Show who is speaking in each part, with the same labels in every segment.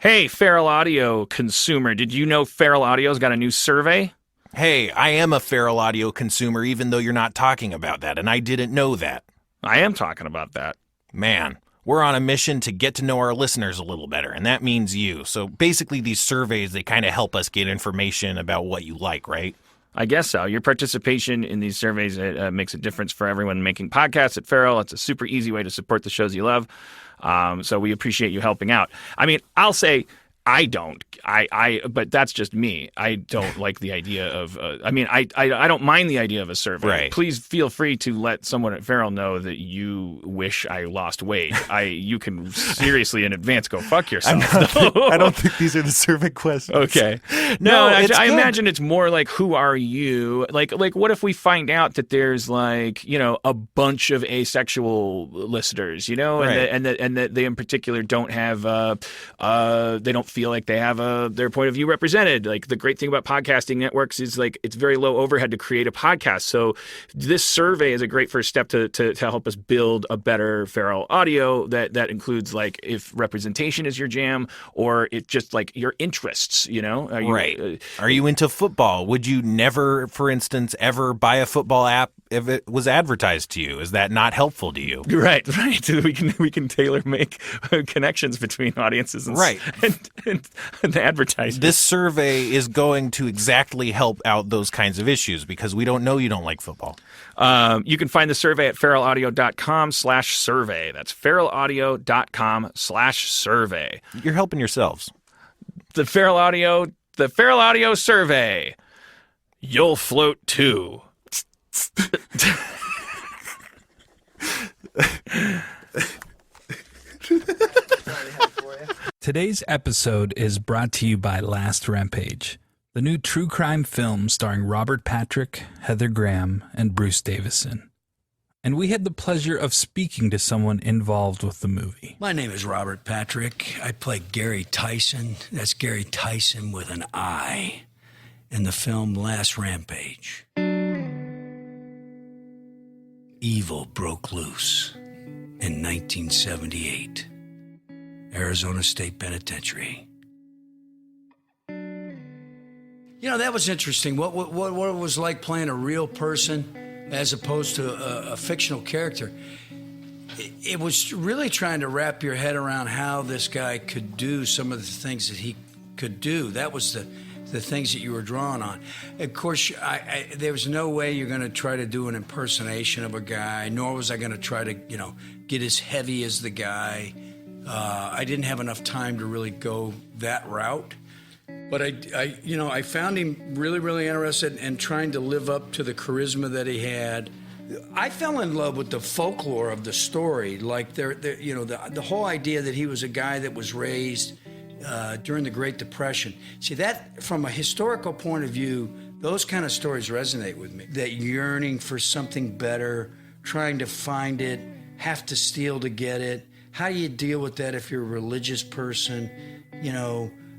Speaker 1: Hey, Feral Audio consumer, did you know Feral Audio's got a new survey?
Speaker 2: Hey, I am a feral audio consumer even though you're not talking about that, and I didn't know that.
Speaker 1: I am talking about that.
Speaker 2: Man, we're on a mission to get to know our listeners a little better, and that means you. So basically these surveys, they kind of help us get information about what you like, right?
Speaker 1: I guess so. Your participation in these surveys makes a difference for everyone making podcasts at Feral. It's a super easy way to support the shows you love. So we appreciate you helping out. I mean, I'll say I don't. But that's just me. I don't like the idea of. I don't mind the idea of a survey.
Speaker 2: Right.
Speaker 1: Please feel free to let someone at Feral know that you wish I lost weight. You can seriously in advance go fuck yourself.
Speaker 2: I don't think these are the survey questions.
Speaker 1: Okay.
Speaker 2: No, it's
Speaker 1: I
Speaker 2: good.
Speaker 1: imagine it's more like, who are you? Like what if we find out that there's a bunch of asexual listeners,
Speaker 2: Right.
Speaker 1: and that they in particular don't have they don't feel like they have their point of view represented. Like, the great thing about podcasting networks is it's very low overhead to create a podcast. So this survey is a great first step to help us build a better Feral Audio that includes if representation is your jam, or it just your interests. Are you,
Speaker 2: Right. Are you into football? Would you never, for instance, ever buy a football app if it was advertised to you? Is that not helpful to you?
Speaker 1: Right. We can tailor make connections between audiences and
Speaker 2: Right.
Speaker 1: and advertisers.
Speaker 2: This survey is going to exactly help out those kinds of issues because we don't know you don't like football.
Speaker 1: You can find the survey at feralaudio.com/survey. That's feralaudio.com/survey.
Speaker 2: You're helping yourselves.
Speaker 1: The Feral Audio survey. You'll float too.
Speaker 3: Today's episode is brought to you by Last Rampage, the new true crime film starring Robert Patrick, Heather Graham, and Bruce Davison. And we had the pleasure of speaking to someone involved with the movie.
Speaker 4: My name is Robert Patrick. I play Gary Tyson. That's Gary Tyson with an I in the film Last Rampage. Evil broke loose in 1978. Arizona State Penitentiary. That was interesting. What it was like playing a real person as opposed to a fictional character. It was really trying to wrap your head around how this guy could do some of the things that he could do. That was the things that you were drawing on. Of course, there was no way you're going to try to do an impersonation of a guy, nor was I going to try to, get as heavy as the guy. I didn't have enough time to really go that route. But I found him really, really interested in trying to live up to the charisma that he had. I fell in love with the folklore of the story, the whole idea that he was a guy that was raised during the Great Depression. See, that from a historical point of view, those kind of stories resonate with me. That yearning for something better, trying to find it, have to steal to get it. How do you deal with that if you're a religious person?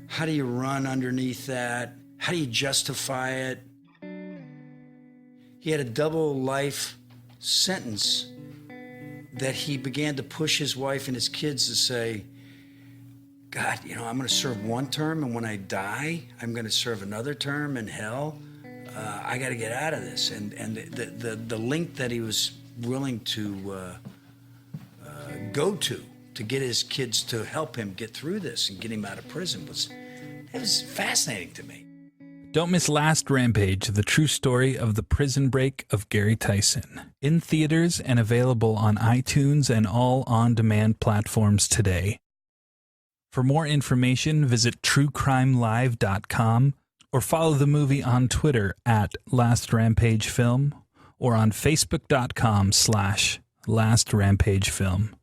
Speaker 4: How do you run underneath that? How do you justify it? He had a double life sentence that he began to push his wife and his kids to say, God, I'm going to serve one term, and when I die, I'm going to serve another term in hell. I got to get out of this. And the length that he was willing to go to get his kids to help him get through this and get him out of prison was fascinating to me.
Speaker 3: Don't miss Last Rampage, the true story of the prison break of Gary Tyson. In theaters and available on iTunes and all on-demand platforms today. For more information, visit truecrimelive.com or follow the movie on Twitter at Last Rampage Film or on Facebook.com/Last Rampage Film.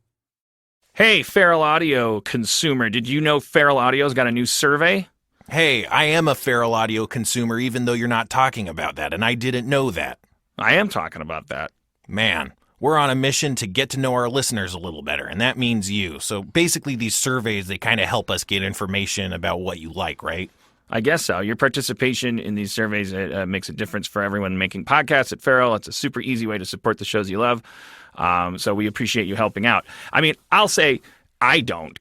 Speaker 1: Hey, Feral Audio consumer, did you know Feral Audio's got a new survey?
Speaker 2: Hey, I am a feral audio consumer even though you're not talking about that, and I didn't know that.
Speaker 1: I am talking about that.
Speaker 2: Man, we're on a mission to get to know our listeners a little better, and that means you. So basically these surveys, they kind of help us get information about what you like, right?
Speaker 1: I guess so. Your participation in these surveys makes a difference for everyone making podcasts at Feral. It's a super easy way to support the shows you love. So we appreciate you helping out. I mean, I'll say I don't.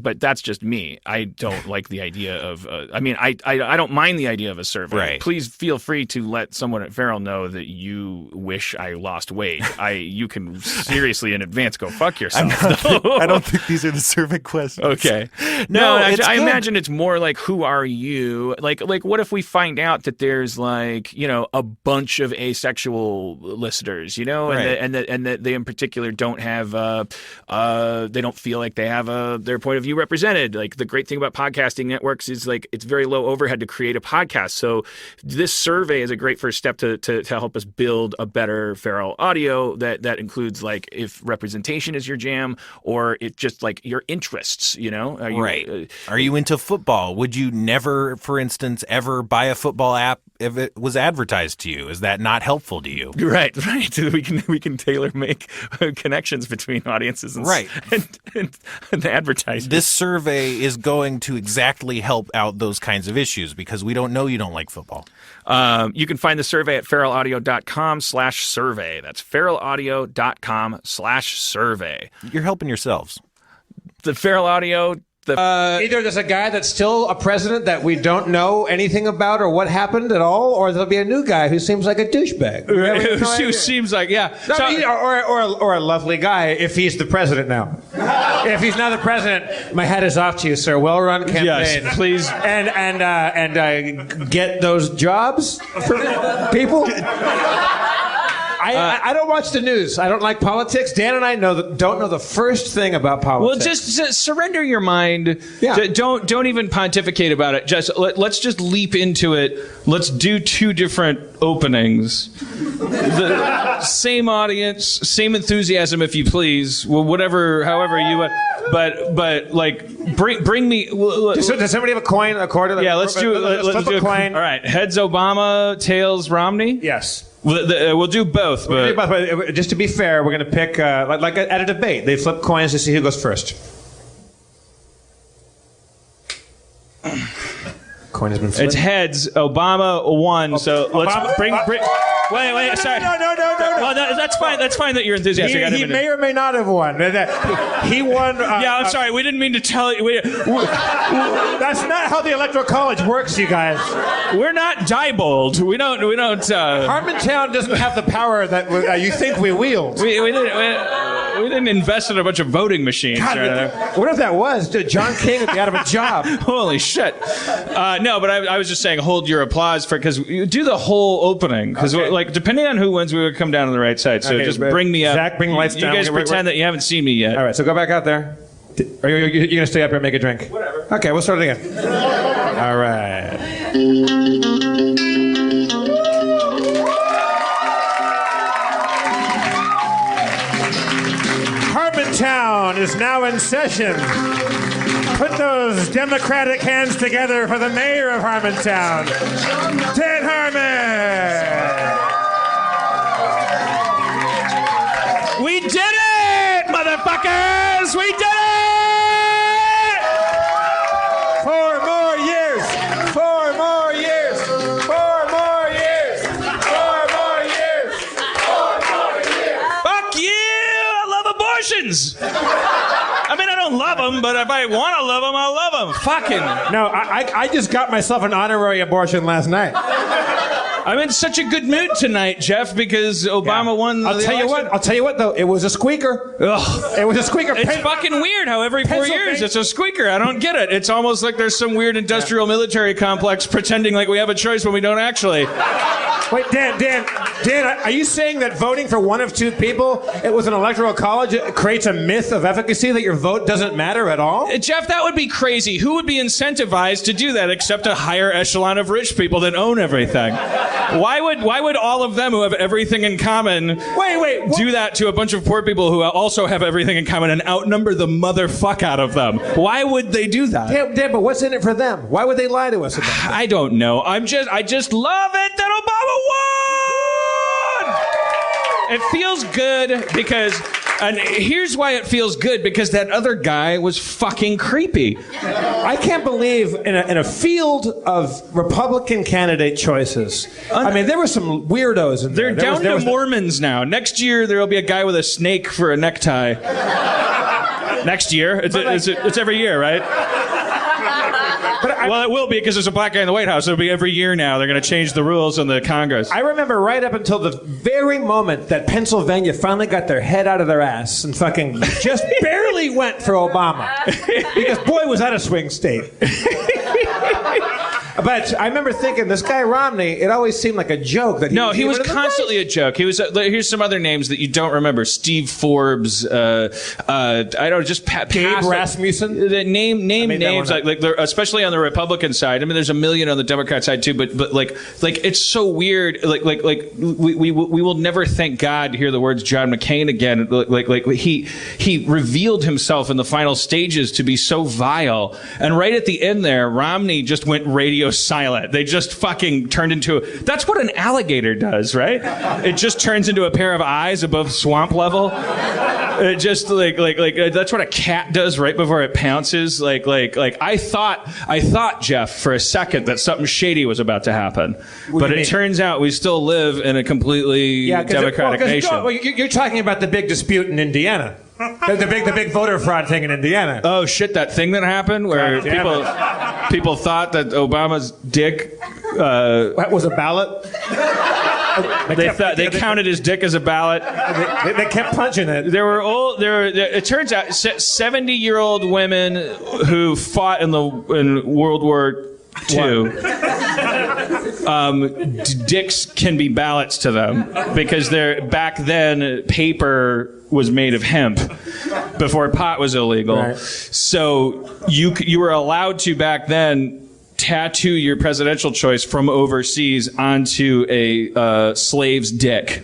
Speaker 1: But that's just me. I don't like the idea of. I mean, I don't mind the idea of a survey.
Speaker 2: Right.
Speaker 1: Please feel free to let someone at Feral know that you wish I lost weight. You can seriously in advance go fuck yourself.
Speaker 2: I don't think these are the survey questions.
Speaker 1: Okay.
Speaker 2: No,
Speaker 1: I
Speaker 2: it's good.
Speaker 1: imagine it's more like, who are you? Like what if we find out that there's like, a bunch of asexual listeners,
Speaker 2: Right.
Speaker 1: and that they in particular don't have they don't feel like they have their point of view represented. Like, the great thing about podcasting networks is like it's very low overhead to create a podcast. So this survey is a great first step to help us build a better Feral audio that includes like if representation is your jam, or it just like your interests,
Speaker 2: Right. Are you into football? Would you never, for instance, ever buy a football app if it was advertised to you? Is that not helpful to you?
Speaker 1: Right. We can tailor make connections between audiences and,
Speaker 2: Right.
Speaker 1: and advertisers.
Speaker 2: This survey is going to exactly help out those kinds of issues because we don't know you don't like football.
Speaker 1: You can find the survey at feralaudio.com/survey. That's feralaudio.com/survey.
Speaker 2: You're helping yourselves.
Speaker 1: The Feral Audio.
Speaker 5: Either there's a guy that's still a president that we don't know anything about or what happened at all, or there'll be a new guy who seems like a douchebag.
Speaker 6: Who seems like, yeah.
Speaker 5: No,
Speaker 6: So-
Speaker 5: or a lovely guy if he's the president now. If he's not the president, my hat is off to you, sir. Well-run campaign.
Speaker 6: Yes, please.
Speaker 5: And get those jobs for people. I don't watch the news. I don't like politics. Dan and I don't know the first thing about politics.
Speaker 6: Well, just surrender your mind.
Speaker 5: Yeah.
Speaker 6: Don't even pontificate about it. Let's just leap into it. Let's do two different openings. The same audience, same enthusiasm, if you please. Well, however you. But like bring me.
Speaker 5: Does somebody have a coin, a quarter?
Speaker 6: Yeah, let's do.
Speaker 5: Let's flip a coin.
Speaker 6: All right, heads Obama, tails Romney.
Speaker 5: Yes.
Speaker 6: We'll do both.
Speaker 5: But just to be fair, we're going to pick, like at a debate, they flip coins to see who goes first. Coin has been flipped.
Speaker 6: It's heads. Obama won. So let's
Speaker 5: Obama-
Speaker 6: bring. Wait. Sorry.
Speaker 5: No.
Speaker 6: Well, that's fine. That's fine that you're enthusiastic.
Speaker 5: He may or may not have won. He won.
Speaker 6: Yeah, I'm sorry. We didn't mean to tell you.
Speaker 5: That's not how the Electoral College works, you guys.
Speaker 6: We're not Diebold. We don't.
Speaker 5: Harmontown doesn't have the power that you think we wield.
Speaker 6: We didn't invest in a bunch of voting machines.
Speaker 5: God, what if that was? John King would be out of a job.
Speaker 6: Holy shit. No, but I was just saying, hold your applause because you do the whole opening. Because like depending on who wins, we would come down on the right side. So
Speaker 5: Okay,
Speaker 6: just bring me up.
Speaker 5: Zach, bring the lights
Speaker 6: you
Speaker 5: down.
Speaker 6: guys pretend that you haven't seen me yet.
Speaker 5: All right, so go back out there. Are you going to stay up here and make a drink? Whatever. Okay, we'll start it again. All right. Harmontown is now in session. Put those Democratic hands together for the mayor of Harmontown, Dan Harmon.
Speaker 6: We did it, motherfuckers! We did it!
Speaker 5: 4 more years. 4 more years. 4 more years. 4 more years. 4 more years.
Speaker 6: Fuck you! I love abortions! I mean, I don't love them, but if I want to love them, I'll love them. Fucking.
Speaker 5: No, I just got myself an honorary abortion last night.
Speaker 6: I'm in such a good mood tonight, Jeff, because Obama won.
Speaker 5: I'll tell you what, though. It was a squeaker.
Speaker 6: Ugh.
Speaker 5: It was a squeaker.
Speaker 6: It's fucking weird how every 4 years it's a squeaker. I don't get it. It's almost like there's some weird industrial military complex pretending like we have a choice when we don't actually.
Speaker 5: Wait, Dan, are you saying that voting for one of two people, it was an electoral college, it creates a myth of efficacy that your vote doesn't matter at all?
Speaker 6: Jeff, that would be crazy. Who would be incentivized to do that except a higher echelon of rich people that own everything? Why would all of them who have everything in common do that to a bunch of poor people who also have everything in common and outnumber the motherfuck out of them? Why would they do that?
Speaker 5: Dan, but what's in it for them? Why would they lie to us about that?
Speaker 6: I don't know. I just love it that Obama won! It feels good because, and here's why it feels good, because that other guy was fucking creepy.
Speaker 5: I can't believe in a field of Republican candidate choices. I mean, there were some weirdos in there.
Speaker 6: They're down to Mormons now. Next year, there will be a guy with a snake for a necktie. Next year? It's every year, right? Well, it will be because there's a black guy in the White House. It'll be every year now. They're going to change the rules in the Congress.
Speaker 5: I remember right up until the very moment that Pennsylvania finally got their head out of their ass and fucking just barely went for Obama. Because, boy, was that a swing state. But I remember thinking, this guy Romney, it always seemed like a joke. That
Speaker 6: he was constantly a joke. He was. Here's some other names that you don't remember: Steve Forbes. I don't know, just
Speaker 5: Gabe Rasmussen.
Speaker 6: Names like especially on the Republican side. I mean, there's a million on the Democrat side too. But like it's so weird. Like we will never, thank God, hear the words John McCain again. Like he revealed himself in the final stages to be so vile. And right at the end there, Romney just went radio silent. They just fucking turned into that's what an alligator does, right? It just turns into a pair of eyes above swamp level. It just like that's what a cat does right before it pounces. Like I thought, Jeff, for a second that something shady was about to happen, but it turns out we still live in a completely democratic nation.
Speaker 5: You're talking about the big dispute in Indiana. The big voter fraud thing in Indiana.
Speaker 6: Oh shit! That thing that happened where people thought that Obama's dick
Speaker 5: was a ballot.
Speaker 6: They counted his dick as a ballot.
Speaker 5: They kept punching it.
Speaker 6: It turns out 70-year-old women who fought in World War II. Dicks can be ballots to them because back then paper was made of hemp before pot was illegal. Right. So you were allowed to back then tattoo your presidential choice from overseas onto a slave's dick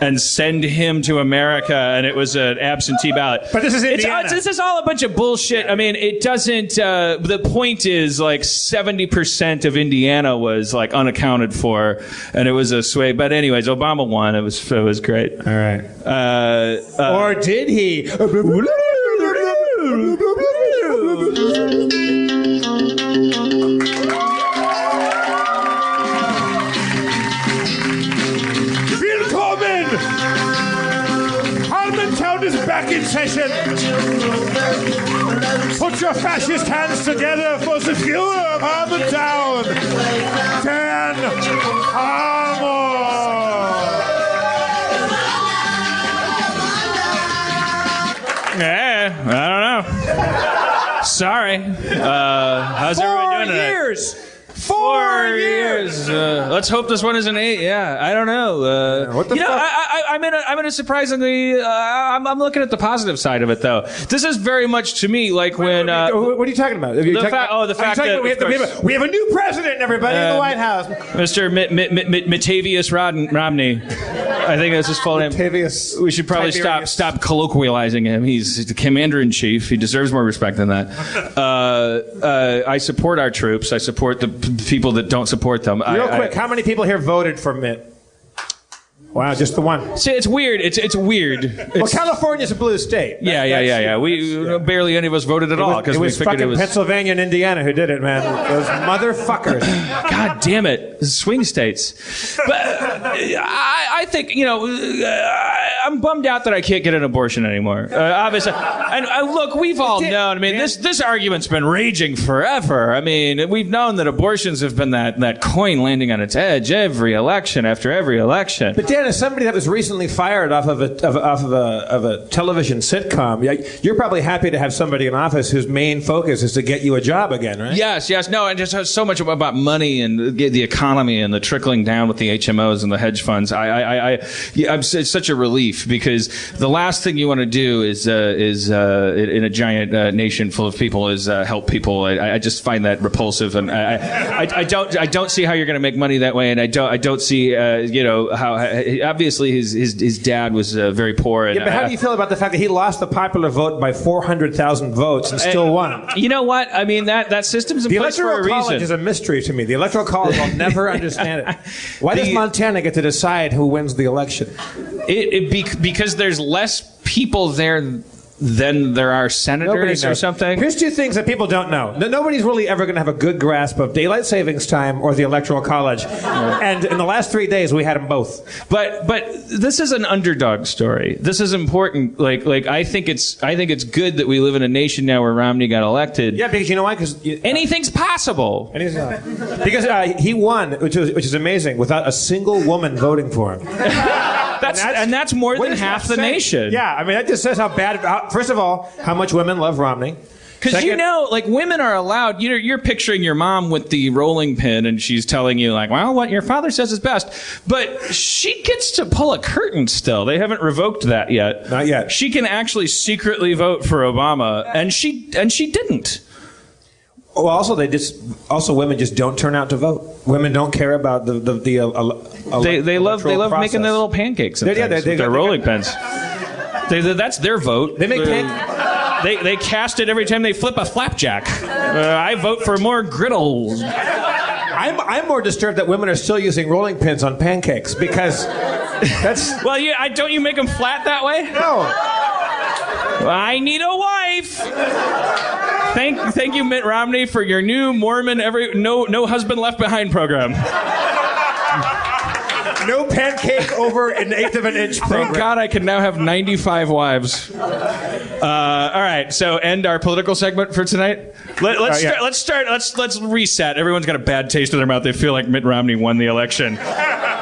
Speaker 6: and send him to America, and it was an absentee ballot.
Speaker 5: But this is Indiana.
Speaker 6: This is all a bunch of bullshit. I mean, it doesn't. The point is, like 70% of Indiana was like unaccounted for, and it was a sway. But anyways, Obama won. It was great.
Speaker 5: All right. Or did he? Harmontown is back in session. Put your fascist hands together for the fuhrer of Harmontown, Dan Harmon.
Speaker 6: Yeah, I don't know. Sorry. How's everyone doing tonight?
Speaker 5: 4 years.
Speaker 6: 4 years. Let's hope this one is an 8. Yeah, I don't know.
Speaker 5: What the fuck?
Speaker 6: I'm in a surprisingly. I'm looking at the positive side of it, though. This is very much to me like when.
Speaker 5: What are you talking about?
Speaker 6: The fact that
Speaker 5: we have a new president, everybody, in the White House.
Speaker 6: Mr. Matavius Romney. I think that's his full name.
Speaker 5: Matavius.
Speaker 6: We should probably stop colloquializing him. He's the commander-in-chief. He deserves more respect than that. I support our troops. I support the people that don't support them.
Speaker 5: Real quick, how many people here voted for Mitt? Wow, just the one.
Speaker 6: See, it's weird. It's weird.
Speaker 5: Well, California's a blue state.
Speaker 6: Yeah. We barely any of us voted at all because we figured it was
Speaker 5: Pennsylvania and Indiana who did it, man. Those motherfuckers.
Speaker 6: God damn it, swing states. But I think I'm bummed out that I can't get an abortion anymore. Obviously, and look, we've all known. I mean, this argument's been raging forever. I mean, we've known that abortions have been that coin landing on its edge every election after every election.
Speaker 5: But Dan, as somebody that was recently fired off of a television sitcom, you're probably happy to have somebody in office whose main focus is to get you a job again, right?
Speaker 6: Yes. No, and just so much about money and the economy and the trickling down with the HMOs and the hedge funds. It's such a relief because the last thing you want to do is in a giant nation full of people is help people. I just find that repulsive, and I don't see how you're going to make money that way, and I don't see how. Obviously, his dad was very poor. And,
Speaker 5: but how do you feel about the fact that he lost the popular vote by 400,000 votes and still won?
Speaker 6: You know what? I mean, that system's in place for a reason.
Speaker 5: The Electoral College is a mystery to me. The Electoral College, I'll never understand it. Why does Montana get to decide who wins the election?
Speaker 6: Because there's less people there than there are senators or something?
Speaker 5: Here's two things that people don't know. Nobody's really ever going to have a good grasp of daylight savings time or the Electoral College. And in the last 3 days, we had them both.
Speaker 6: But this is an underdog story. This is important. Like I think it's good that we live in a nation now where Romney got elected.
Speaker 5: Yeah, because you know why? Because
Speaker 6: anything's possible.
Speaker 5: Because he won, which is amazing, without a single woman voting for him.
Speaker 6: That's more than half the nation.
Speaker 5: Yeah, I mean, that just says how bad. First of all, how much women love Romney.
Speaker 6: Because women are allowed. You're picturing your mom with the rolling pin, and she's telling you, like, well, what your father says is best. But she gets to pull a curtain still. They haven't revoked that yet.
Speaker 5: Not yet.
Speaker 6: She can actually secretly vote for Obama, and she didn't.
Speaker 5: Well, also women just don't turn out to vote. Women don't care about the
Speaker 6: they love
Speaker 5: process.
Speaker 6: making their little pancakes. With their rolling pins. That's their vote.
Speaker 5: They make
Speaker 6: They cast it every time they flip a flapjack. I vote for more griddles.
Speaker 5: I'm more disturbed that women are still using rolling pins on pancakes because that's.
Speaker 6: Well, don't you make them flat that way?
Speaker 5: No.
Speaker 6: I need a wife. Thank you, Mitt Romney, for your new Mormon no husband left behind program.
Speaker 5: No pancake over an eighth of an inch program.
Speaker 6: Thank God I can now have 95 wives. All right, so end our political segment for tonight. Let's reset. Everyone's got a bad taste in their mouth. They feel like Mitt Romney won the election.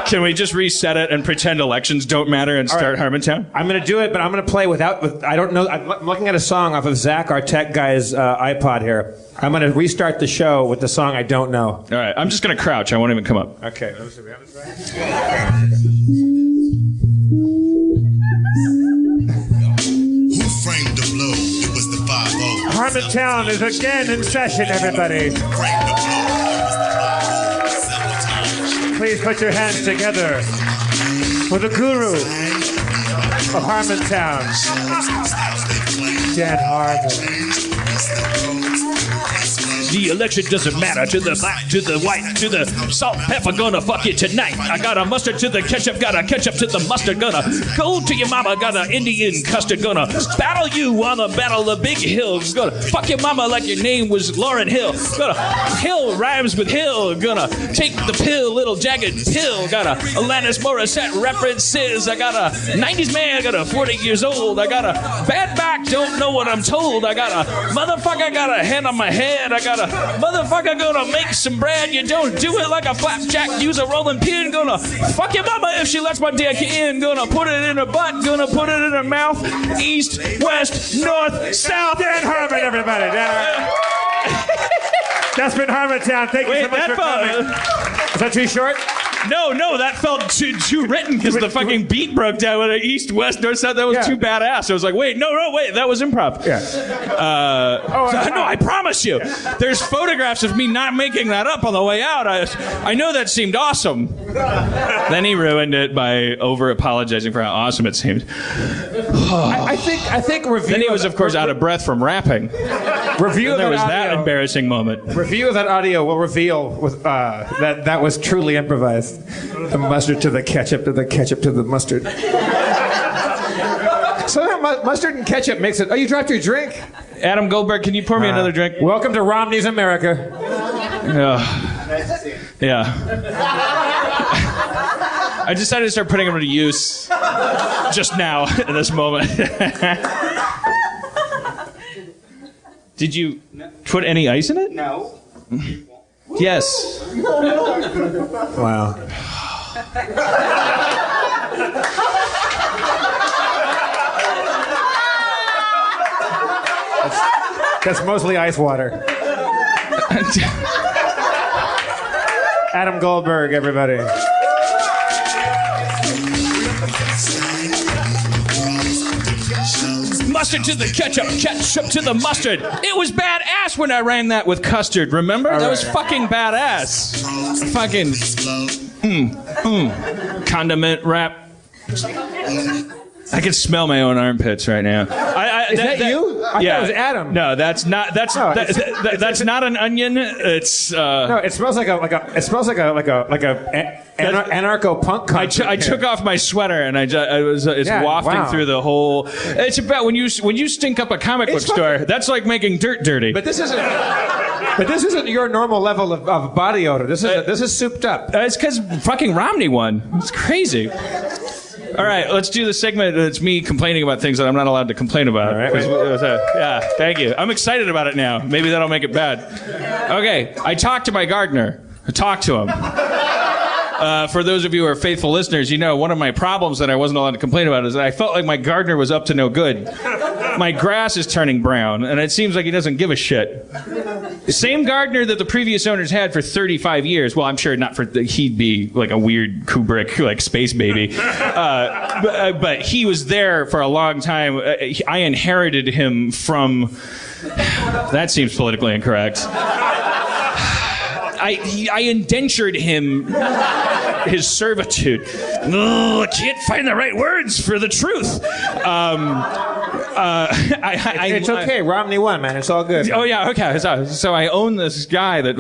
Speaker 6: Can we just reset it and pretend elections don't matter and start Harmontown?
Speaker 5: I'm going to do it, but I'm going to play I don't know. I'm looking at a song off of Zach, our tech guy's iPod here. I'm going to restart the show with the song I don't know.
Speaker 6: All right, I'm just going to crouch. I won't even come up.
Speaker 5: Okay. Let me see. We have this right?
Speaker 7: Who framed the blow? It was the 5-0.
Speaker 5: Harmontown is again in session, everybody.
Speaker 7: Framed the blow? It was the 5-0. Several times.
Speaker 5: Please put your hands together for the guru of Harmontown, Dan Harmon.
Speaker 6: The election doesn't matter to the black, to the white, to the salt, pepper, gonna fuck you tonight. I got a mustard to the ketchup, got a ketchup to the mustard, gonna go to your mama, got an Indian custard, gonna battle you on the battle of Big Hill, gonna fuck your mama like your name was Lauryn Hill, gonna Hill rhymes with Hill, gonna take the pill, little jagged pill, got a Alanis Morissette references, I got a 90s man, I got a 40 years old, I got a bad back, don't know what I'm told, I got a motherfucker, got a hand on my head, I got a motherfucker gonna make some bread. You don't do it like a flapjack. Use a rolling pin. Gonna fuck your mama if she lets my dick in. Gonna put it in her butt. Gonna put it in her mouth. East, west, north, south.
Speaker 5: Dan Harmon, everybody. That's been Harmontown. Thank you so much for coming. Is that too short?
Speaker 6: No, that felt too written because the fucking beat broke down with an east, west, north, south. That was too badass. I was like, wait, that was improv.
Speaker 5: Yeah.
Speaker 6: No, I promise you. There's photographs of me not making that up on the way out. I know that seemed awesome. Then he ruined it by over apologizing for how awesome it seemed.
Speaker 5: I think review.
Speaker 6: Then he was, of course, out of breath from rapping.
Speaker 5: Review.
Speaker 6: There was that embarrassing moment.
Speaker 5: Review of that audio will reveal that was truly improvised. The mustard to the ketchup to the ketchup to the mustard. Somehow mustard and ketchup makes it. Oh, you dropped your drink.
Speaker 6: Adam Goldberg, can you pour me another drink?
Speaker 5: Welcome to Romney's America.
Speaker 6: Yeah. I decided to start putting them to use just now in this moment. Did you put any ice in it?
Speaker 8: No.
Speaker 6: Yes.
Speaker 5: Wow. That's mostly ice water. Adam Goldberg, everybody.
Speaker 6: Mustard to the ketchup, ketchup to the mustard. It was badass when I ran that with custard, remember? That was fucking badass. Fucking condiment wrap. I can smell my own armpits right now.
Speaker 5: Is that you? I thought it was Adam.
Speaker 6: No, that's not. That's not an onion. It's
Speaker 5: no. It smells like a anarcho punk.
Speaker 6: I took off my sweater and it's wafting through the whole. It's about when you stink up a comic book store. That's like making dirt dirty.
Speaker 5: But this isn't your normal level of body odor. This is souped up.
Speaker 6: It's because fucking Romney won. It's crazy. All right, let's do the segment that's me complaining about things that I'm not allowed to complain about.
Speaker 5: All right.
Speaker 6: Yeah, thank you. I'm excited about it now. Maybe that'll make it bad. Okay, I talked to my gardener. I talked to him. For those of you who are faithful listeners, you know one of my problems that I wasn't allowed to complain about is that I felt like my gardener was up to no good. My grass is turning brown, and it seems like he doesn't give a shit. The same gardener that the previous owners had for 35 years. Well, I'm sure not for he'd be like a weird Kubrick, like space baby. But he was there for a long time. I inherited him from... That seems politically incorrect. I indentured him his servitude. No, I can't find the right words for the truth.
Speaker 5: It's okay. Romney won, man. It's all good.
Speaker 6: Oh yeah, okay. So I own this guy that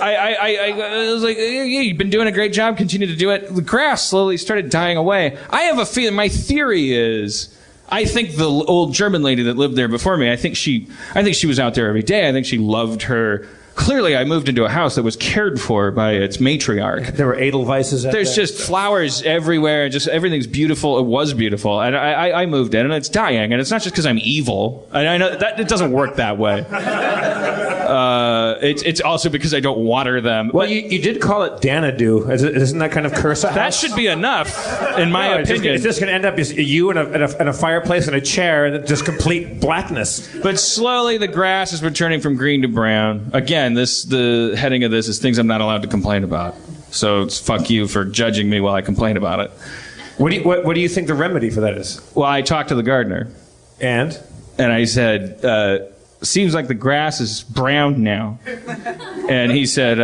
Speaker 6: I was like, yeah, you've been doing a great job. Continue to do it. The grass slowly started dying away. I have a feeling. My theory is, I think the old German lady that lived there before me. I think she was out there every day. I think she loved her. Clearly, I moved into a house that was cared for by its matriarch.
Speaker 5: There were Edelweisses.
Speaker 6: There's just flowers everywhere. Just everything's beautiful. It was beautiful, and I moved in, and it's dying. And it's not just because I'm evil. I know that it doesn't work that way. It's also because I don't water them.
Speaker 5: Well, you did call it Danadoo. Isn't that kind of curse a house?
Speaker 6: That should be enough, in my opinion.
Speaker 5: It's just going to end up as you in a fireplace and a chair, and just complete blackness.
Speaker 6: But slowly, the grass is returning from green to brown. Again, the heading of this is things I'm not allowed to complain about. So it's fuck you for judging me while I complain about it.
Speaker 5: What do you think the remedy for that is?
Speaker 6: Well, I talked to the gardener.
Speaker 5: And
Speaker 6: I said, seems like the grass is brown now. And he said,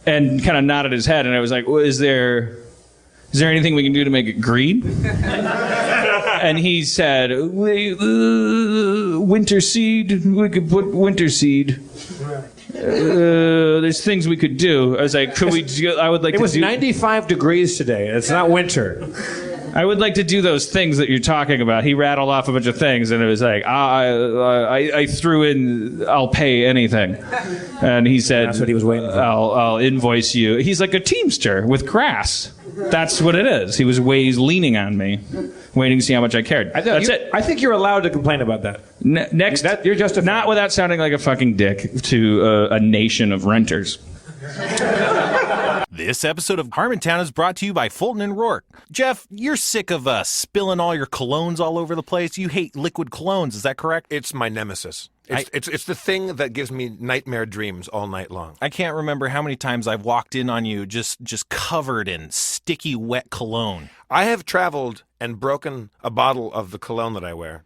Speaker 6: and kind of nodded his head. And I was like, well, is there anything we can do to make it green? And he said, winter seed. We could put winter seed. There's things we could do. I was like, could we do, I would like
Speaker 5: it
Speaker 6: to
Speaker 5: was
Speaker 6: do...
Speaker 5: 95 degrees today. It's not winter.
Speaker 6: I would like to do those things that you're talking about. He rattled off a bunch of things, and it was like, I threw in, I'll pay anything. And he said,
Speaker 5: that's what he was waiting for.
Speaker 6: I'll invoice you. He's like a teamster with grass. That's what it is. He's leaning on me, waiting to see how much I cared. That's it.
Speaker 5: I think you're allowed to complain about that.
Speaker 6: Next,
Speaker 5: you're justified.
Speaker 6: Not without sounding like a fucking dick to a nation of renters.
Speaker 2: This episode of Harmontown is brought to you by Fulton and Rourke. Jeff, you're sick of spilling all your colognes all over the place. You hate liquid colognes, is that correct?
Speaker 8: It's my nemesis. It's the thing that gives me nightmare dreams all night long.
Speaker 2: I can't remember how many times I've walked in on you just covered in sticky, wet cologne.
Speaker 8: I have traveled and broken a bottle of the cologne that I wear,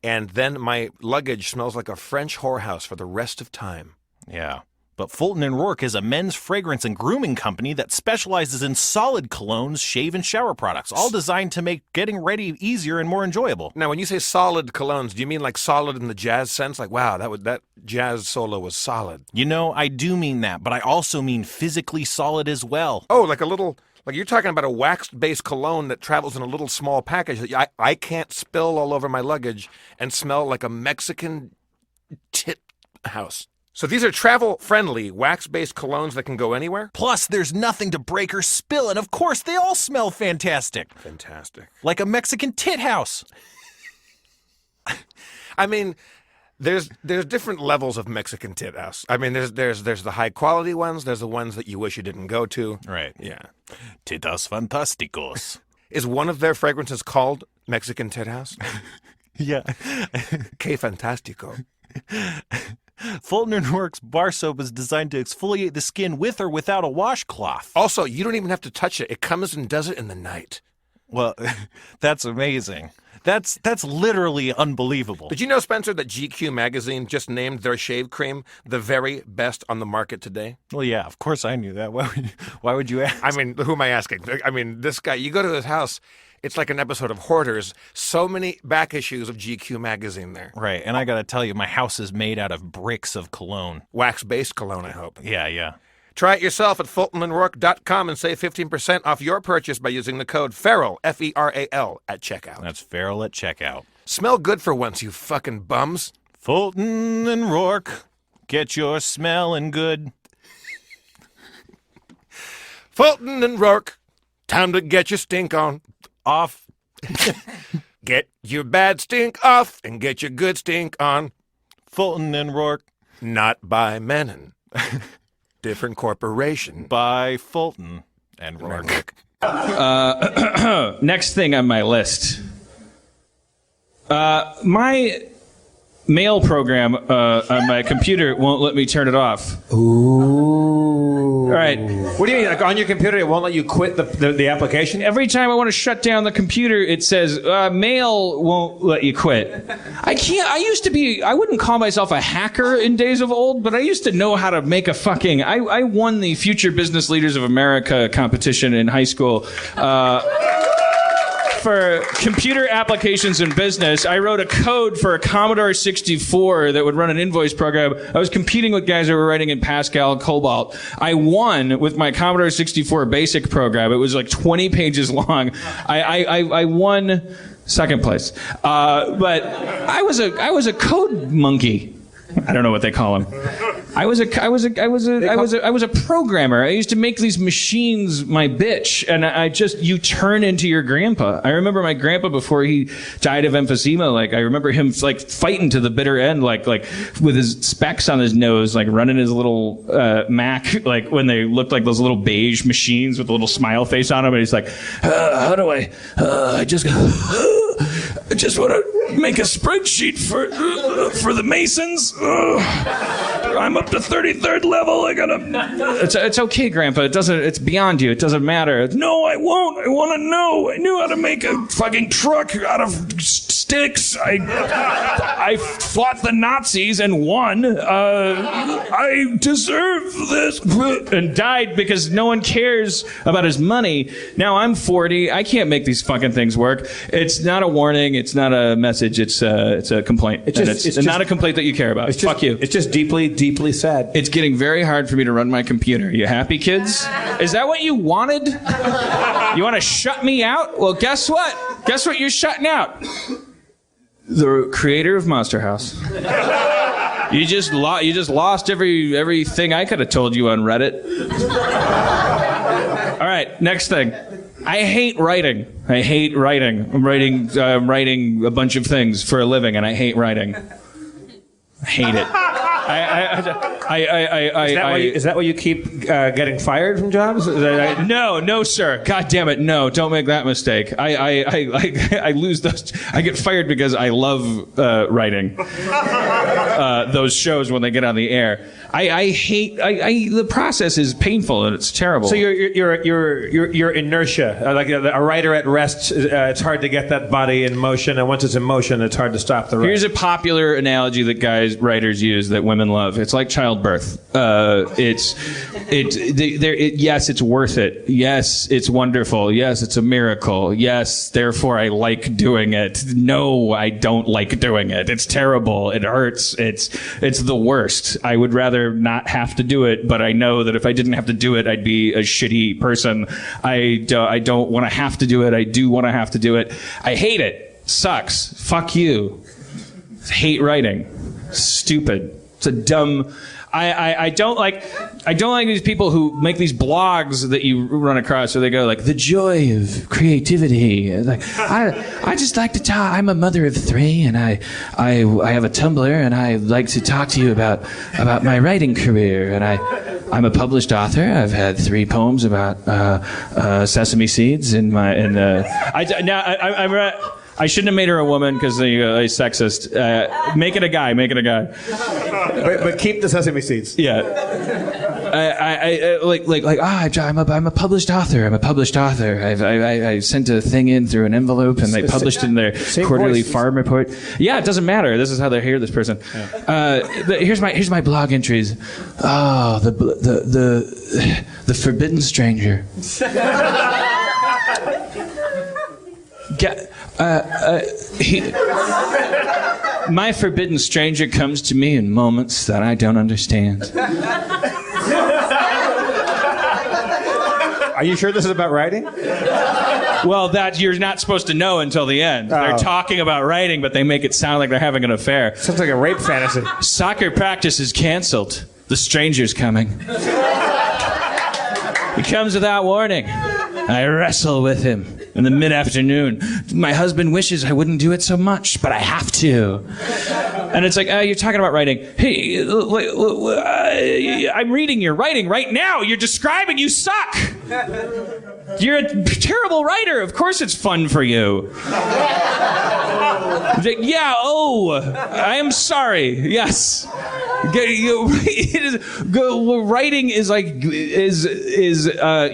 Speaker 8: and then my luggage smells like a French whorehouse for the rest of time.
Speaker 2: Yeah. But Fulton and Rourke is a men's fragrance and grooming company that specializes in solid colognes, shave, and shower products, all designed to make getting ready easier and more enjoyable.
Speaker 8: Now, when you say solid colognes, do you mean like solid in the jazz sense? Like, wow, that jazz solo was solid.
Speaker 2: You know, I do mean that, but I also mean physically solid as well.
Speaker 8: Oh, like you're talking about a wax-based cologne that travels in a little small package. I can't spill all over my luggage and smell like a Mexican tit house. So these are travel-friendly, wax-based colognes that can go anywhere?
Speaker 2: Plus, there's nothing to break or spill, and of course, they all smell fantastic.
Speaker 8: Fantastic.
Speaker 2: Like a Mexican tit house.
Speaker 8: I mean, there's different levels of Mexican tit house. I mean, there's the high-quality ones. There's the ones that you wish you didn't go to.
Speaker 2: Right.
Speaker 8: Yeah.
Speaker 2: Titas fantásticos.
Speaker 8: Is one of their fragrances called Mexican tit house?
Speaker 2: Yeah.
Speaker 8: Que fantástico.
Speaker 2: Fulton and Rourke's bar soap is designed to exfoliate the skin with or without a washcloth.
Speaker 8: Also, you don't even have to touch it. It comes and does it in the night.
Speaker 2: Well, that's amazing. That's literally unbelievable.
Speaker 8: Did you know, Spencer, that GQ magazine just named their shave cream the very best on the market today?
Speaker 2: Well, yeah, of course I knew that. Why would you ask?
Speaker 8: I mean, who am I asking? I mean, this guy, you go to his house, it's like an episode of Hoarders. So many back issues of GQ magazine there.
Speaker 2: Right, and I got to tell you, my house is made out of bricks of cologne.
Speaker 8: Wax-based cologne, I hope.
Speaker 2: Yeah.
Speaker 8: Try it yourself at FultonandRourke.com and save 15% off your purchase by using the code FERAL, F-E-R-A-L, at checkout.
Speaker 2: That's feral at checkout.
Speaker 8: Smell good for once, you fucking bums.
Speaker 2: Fulton and Rourke, get your smelling good.
Speaker 8: Fulton and Rourke, time to get your stink on.
Speaker 2: Off.
Speaker 8: Get your bad stink off and get your good stink on.
Speaker 2: Fulton and Rourke.
Speaker 8: Not by Menon. Different corporation.
Speaker 2: By Fulton and Rourke.
Speaker 6: Next thing on my list. My mail program on my computer won't let me turn it off.
Speaker 5: Ooh.
Speaker 6: All right.
Speaker 5: What do you mean? Like on your computer, it won't let you quit the application?
Speaker 6: Every time I want to shut down the computer, it says, mail won't let you quit. I can't. I wouldn't call myself a hacker in days of old, but I used to know how to make a fucking. I won the Future Business Leaders of America competition in high school. For computer applications in business, I wrote a code for a Commodore 64 that would run an invoice program. I was competing with guys that were writing in Pascal and Cobalt. I won with my Commodore 64 basic program. It was like 20 pages long. I won second place. But I was a code monkey. I don't know what they call him. I was a programmer. I used to make these machines my bitch, and you turn into your grandpa. I remember my grandpa before he died of emphysema. Like I remember him like fighting to the bitter end, like with his specs on his nose, like running his little Mac, like when they looked like those little beige machines with a little smile face on them. And he's like, how do I just want to make a spreadsheet for the Masons. I'm up to 33rd level. I gotta. It's okay, Grandpa. It's beyond you. It doesn't matter. No, I won't. I want to know. I knew how to make a fucking truck out of sticks. I fought the Nazis and won. I deserve this. And died because no one cares about his money. Now I'm 40. I can't make these fucking things work. It's not a warning. It's not a message. It's a complaint. It's not a complaint that you care about. Fuck you.
Speaker 5: It's just deeply, deeply sad.
Speaker 6: It's getting very hard for me to run my computer. You happy, kids? Is that what you wanted? You want to shut me out? Well, guess what? Guess what you're shutting out? The creator of Monster House. You just lost everything I could have told you on Reddit. All right, next thing. I hate writing. I'm writing a bunch of things for a living, and I hate writing. I hate it.
Speaker 5: Is that why you keep getting fired from jobs?
Speaker 6: No, sir. God damn it, no! Don't make that mistake. I lose those. I get fired because I love writing those shows when they get on the air. I hate. The process is painful and it's terrible.
Speaker 5: So your inertia, like a writer at rest, it's hard to get that body in motion, and once it's in motion, it's hard to stop the writing.
Speaker 6: Here's a popular analogy that writers use that women love. It's like childbirth. Yes, it's worth it. Yes, it's wonderful. Yes, it's a miracle. Yes, therefore I like doing it. No, I don't like doing it. It's terrible. It hurts. It's the worst. I would rather not have to do it, but I know that if I didn't have to do it, I'd be a shitty person. I don't want to have to do it. I do want to have to do it. I hate it. Sucks. Fuck you. Hate writing. Stupid. It's a dumb. I don't like these people who make these blogs that you run across where they go like the joy of creativity. Like I just like to talk. I'm a mother of 3 and I have a Tumblr and I like to talk to you about my writing career and I'm a published author. I've had 3 poems about sesame seeds in my I shouldn't have made her a woman because they're sexist. Make it a guy.
Speaker 5: But keep the sesame seeds.
Speaker 6: Yeah. I'm a published author. I sent a thing in through an envelope, and they published it in their quarterly farm report. Yeah, it doesn't matter. This is how they hear this person. Here's my blog entries. Oh, the forbidden stranger. My forbidden stranger comes to me in moments that I don't understand.
Speaker 5: Are you sure this is about writing?
Speaker 6: Well, that you're not supposed to know until the end. They're talking about writing, but they make it sound like they're having an affair.
Speaker 5: Sounds like a rape fantasy.
Speaker 6: Soccer practice is canceled. The stranger's coming. He comes without warning. I wrestle with him in the mid-afternoon. My husband wishes I wouldn't do it so much, but I have to. And it's like, you're talking about writing. Hey, I'm reading your writing right now. You're describing, you suck. You're a terrible writer. Of course it's fun for you. Yeah, I am sorry. Yes. Writing is like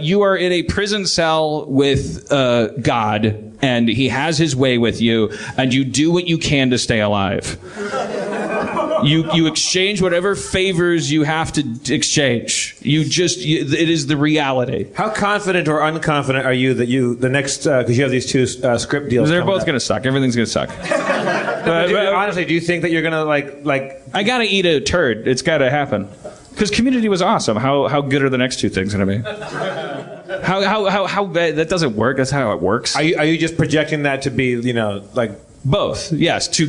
Speaker 6: you are in a prison cell with God, and he has his way with you, and you do what you can to stay alive. You exchange whatever favors you have to exchange. It is the reality.
Speaker 5: How confident or unconfident are you that the next, because you have these two script deals?
Speaker 6: They're both going to suck. Everything's going to suck.
Speaker 5: Honestly, do you think that you're going to like?
Speaker 6: I got to eat a turd. It's got to happen. Because Community was awesome. How good are the next two things going to be? How bad? That doesn't work. That's how it works.
Speaker 5: Are you just projecting that to be, like?
Speaker 6: Both, yes. To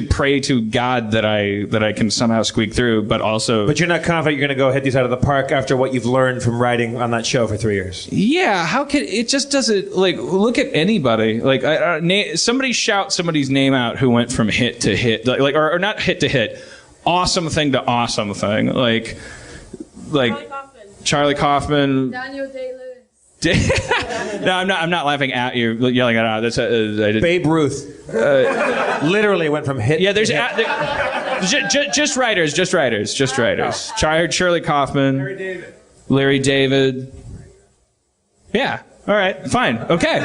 Speaker 6: pray to God that I can somehow squeak through, but also.
Speaker 5: But you're not confident you're going to go hit these out of the park after what you've learned from writing on that show for 3 years.
Speaker 6: Yeah, how can it just doesn't look at anybody somebody shout somebody's name out who went from hit to hit or not hit to hit, awesome thing to awesome thing Charlie Kaufman.
Speaker 9: Daniel Day-Lewis.
Speaker 6: No, I'm not laughing at you, yelling it out. That's
Speaker 5: Babe Ruth. Literally went from hit.
Speaker 6: Yeah, there's
Speaker 5: to hit.
Speaker 6: just writers. Charlie Kaufman, Larry David. Yeah. All right. Fine. Okay.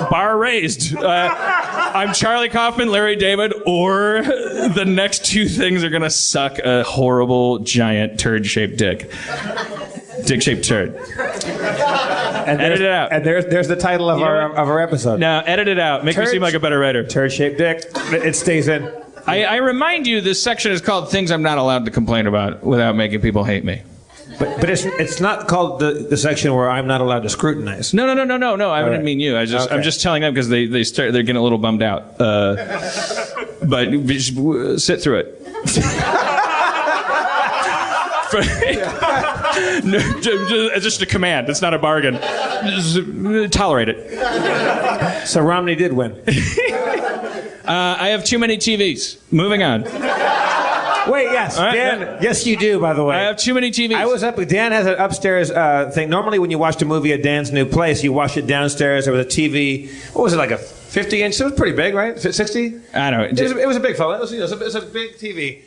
Speaker 6: Bar raised. I'm Charlie Kaufman, Larry David, or the next two things are gonna suck a horrible giant turd-shaped dick. Dick-shaped turd.
Speaker 5: And
Speaker 6: edit it out.
Speaker 5: And there's the title of our episode.
Speaker 6: No, edit it out. Make me seem like a better writer.
Speaker 5: Turd-shaped dick. It stays in.
Speaker 6: I remind you, this section is called Things I'm Not Allowed to Complain About Without Making People Hate Me.
Speaker 5: But it's not called the section where I'm not allowed to scrutinize.
Speaker 6: No. I wouldn't mean you. I'm just telling them because they're getting a little bummed out. But just sit through it. No, it's just a command. It's not a bargain. Just tolerate it.
Speaker 5: So Romney did win.
Speaker 6: I have too many TVs. Moving on.
Speaker 5: Wait, yes, Dan. Yes, you do. By the way,
Speaker 6: I have too many TVs.
Speaker 5: I was up. Dan has an upstairs thing. Normally, when you watched a movie at Dan's new place, you watch it downstairs. There was a TV. What was it, like a 50-inch? It was pretty big, right? 60?
Speaker 6: I don't know.
Speaker 5: It was a big fella. It was a big TV.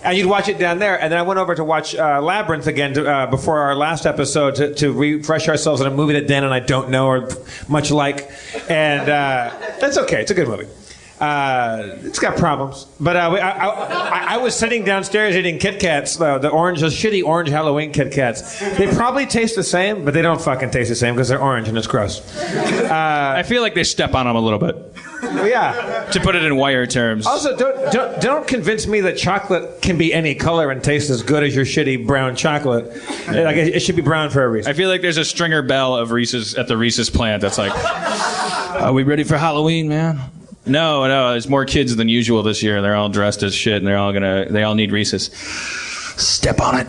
Speaker 5: And you'd watch it down there, and then I went over to watch Labyrinth again before our last episode to refresh ourselves on a movie that Dan and I don't know or much like, and that's okay. It's a good movie. It's got problems, but I was sitting downstairs eating Kit Kats, the shitty orange Halloween Kit Kats. They probably taste the same, but they don't fucking taste the same because they're orange and it's gross.
Speaker 6: I feel like they step on them a little bit.
Speaker 5: Yeah.
Speaker 6: To put it in wire terms.
Speaker 5: Also, don't convince me that chocolate can be any color and taste as good as your shitty brown chocolate. Like it should be brown for a reason.
Speaker 6: I feel like there's a stringer bell of Reese's at the Reese's plant that's like, are we ready for Halloween, man? No, there's more kids than usual this year. They're all dressed as shit, and they all need Reese's. Step on it.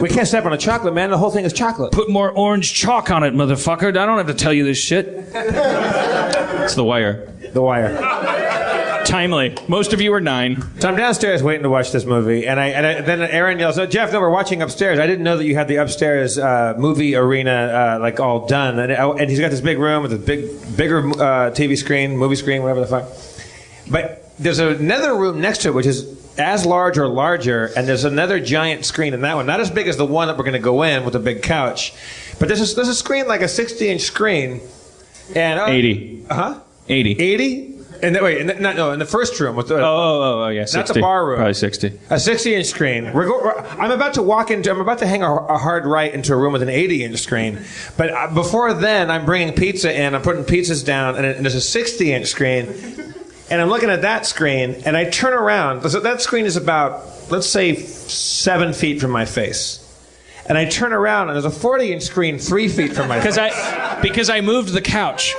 Speaker 5: We can't step on a chocolate, man. The whole thing is chocolate.
Speaker 6: Put more orange chalk on it, motherfucker. I don't have to tell you this shit. It's The Wire.
Speaker 5: The Wire.
Speaker 6: Timely. Most of you are 9.
Speaker 5: So I'm downstairs waiting to watch this movie, and then Aaron yells, "Oh, Jeff, no, we're watching upstairs. I didn't know that you had the upstairs movie arena like all done." And he's got this big room with a bigger TV screen, movie screen, whatever the fuck. But there's another room next to it, which is as large or larger, and there's another giant screen in that one. Not as big as the one that we're going to go in with the big couch, but there's a screen like a 60-inch screen. And
Speaker 6: 80. 80.
Speaker 5: 80? And in the first room with the
Speaker 6: yeah, 60.
Speaker 5: Not the bar room.
Speaker 6: Probably 60.
Speaker 5: A 60-inch screen. I'm about to hang a hard right into a room with an 80-inch screen. But before then, I'm bringing pizza in. I'm putting pizzas down, and there's a 60-inch screen. And I'm looking at that screen, and I turn around. So that screen is about, let's say, 7 feet from my face. And I turn around, and there's a 40-inch screen 3 feet from my face.
Speaker 6: Because I moved the couch.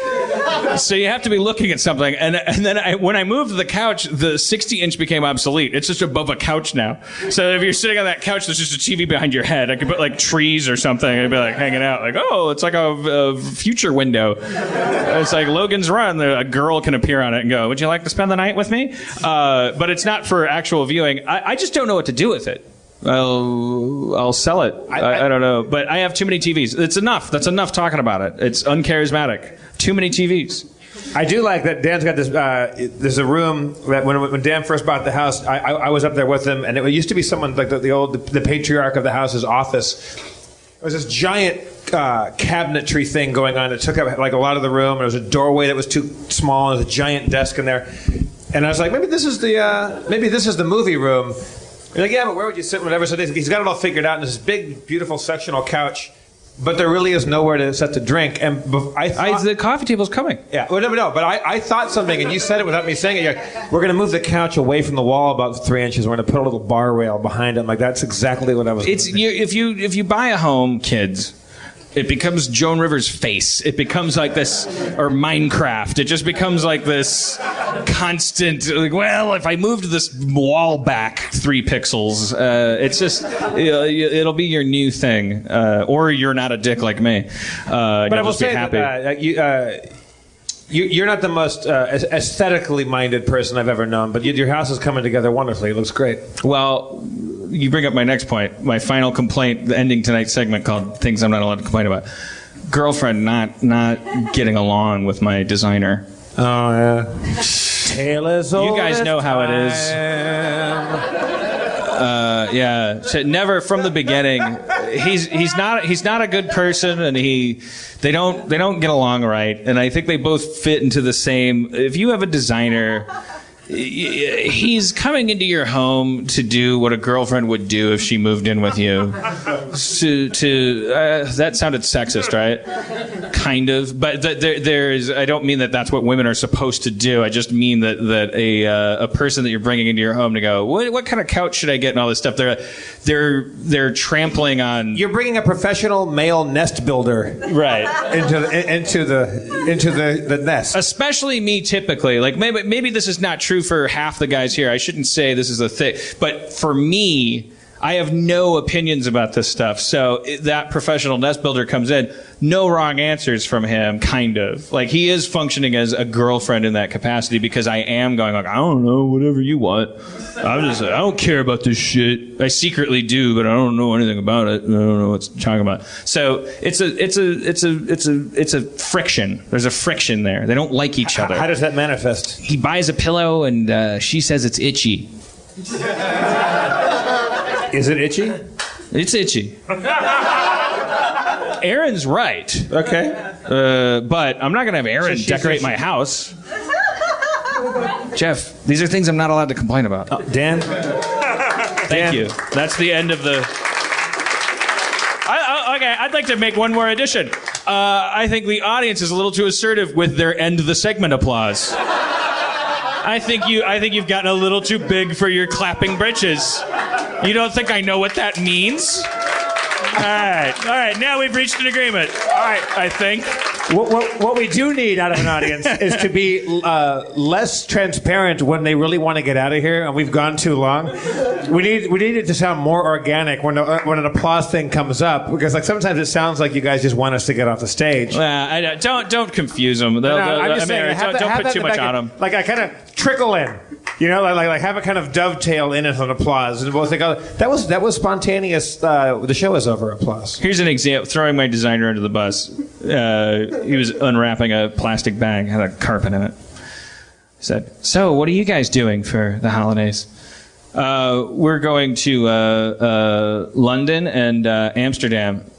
Speaker 6: So you have to be looking at something. And then when I moved the couch, the 60-inch became obsolete. It's just above a couch now. So if you're sitting on that couch, there's just a TV behind your head. I could put like trees or something. It'd be like hanging out. Like, oh, it's like a future window. It's like Logan's Run. A girl can appear on it and go, would you like to spend the night with me? But it's not for actual viewing. I just don't know what to do with it. I'll sell it. I don't know. But I have too many TVs. It's enough. That's enough talking about it. It's uncharismatic. Too many TVs.
Speaker 5: I do like that Dan's got this. There's a room that when Dan first bought the house, I was up there with him, and it used to be someone like the patriarch of the house's office. There was this giant cabinetry thing going on that took up like a lot of the room. There was a doorway that was too small, and there was a giant desk in there. And I was like, maybe this is the movie room. You're like, yeah, but where would you sit? Whatever. So he's got it all figured out, and this big, beautiful sectional couch. But there really is nowhere to set to drink. And
Speaker 6: the coffee table's coming.
Speaker 5: Yeah, well, no. But I thought something, and you said it without me saying it. You're like, we're going to move the couch away from the wall about 3 inches. We're going to put a little bar rail behind it. I'm like, that's exactly what I was.
Speaker 6: If you buy a home, kids, it becomes Joan Rivers' face. It becomes like this, or Minecraft. It just becomes like this constant, like, well, if I moved this wall back 3 pixels, it's just, it'll be your new thing. Or you're not a dick like me.
Speaker 5: But I will say that you're not the most aesthetically minded person I've ever known, but your house is coming together wonderfully. It looks great.
Speaker 6: Well, you bring up my next point, my final complaint, the ending tonight's segment called Things I'm Not Allowed to Complain About. Girlfriend not getting along with my designer.
Speaker 5: Oh, yeah. Tale is old.
Speaker 6: You guys know how it is. Yeah, so never from the beginning. He's not a good person, and they don't get along right. And I think they both fit into the same. If you have a designer, he's coming into your home to do what a girlfriend would do if she moved in with you. That sounded sexist, right? Kind of, but there's. I don't mean that that's what women are supposed to do. I just mean that a person that you're bringing into your home to go, what kind of couch should I get and all this stuff. They're trampling on.
Speaker 5: You're bringing a professional male nest builder,
Speaker 6: right,
Speaker 5: into the nest.
Speaker 6: Especially me, typically. Like maybe this is not true for half the guys here. I shouldn't say this is a thing, but for me, I have no opinions about this stuff. So that professional nest builder comes in, no wrong answers from him, kind of. Like, he is functioning as a girlfriend in that capacity because I am going like, I don't know, whatever you want. I don't care about this shit. I secretly do, but I don't know anything about it. I don't know what you're talking about. So it's a friction. There's a friction there. They don't like each other.
Speaker 5: How does that manifest?
Speaker 6: He buys a pillow and she says it's itchy.
Speaker 5: Is it itchy?
Speaker 6: It's itchy. Aaron's right.
Speaker 5: Okay.
Speaker 6: But I'm not going to have Aaron decorate my house. Jeff, these are things I'm not allowed to complain about.
Speaker 5: Oh, Dan?
Speaker 6: Thank you. That's the end of the... Okay, I'd like to make one more addition. I think the audience is a little too assertive with their end of the segment applause. I think you've gotten a little too big for your clapping britches. You don't think I know what that means? All right. Now we've reached an agreement. All right, I think.
Speaker 5: What we do need out of an audience is to be less transparent when they really want to get out of here, and we've gone too long. We need it to sound more organic when an applause thing comes up, because like sometimes it sounds like you guys just want us to get off the stage.
Speaker 6: Don't confuse them.
Speaker 5: I'm just saying,
Speaker 6: don't put too much on them.
Speaker 5: Like I kind of trickle in. You know, like have a kind of dovetail in it on applause, and we'll think, oh, that was spontaneous. The show is over. Applause.
Speaker 6: Here's an example. Throwing my designer under the bus. He was unwrapping a plastic bag, had a carpet in it. He said, "So, what are you guys doing for the holidays?" We're going to London and Amsterdam.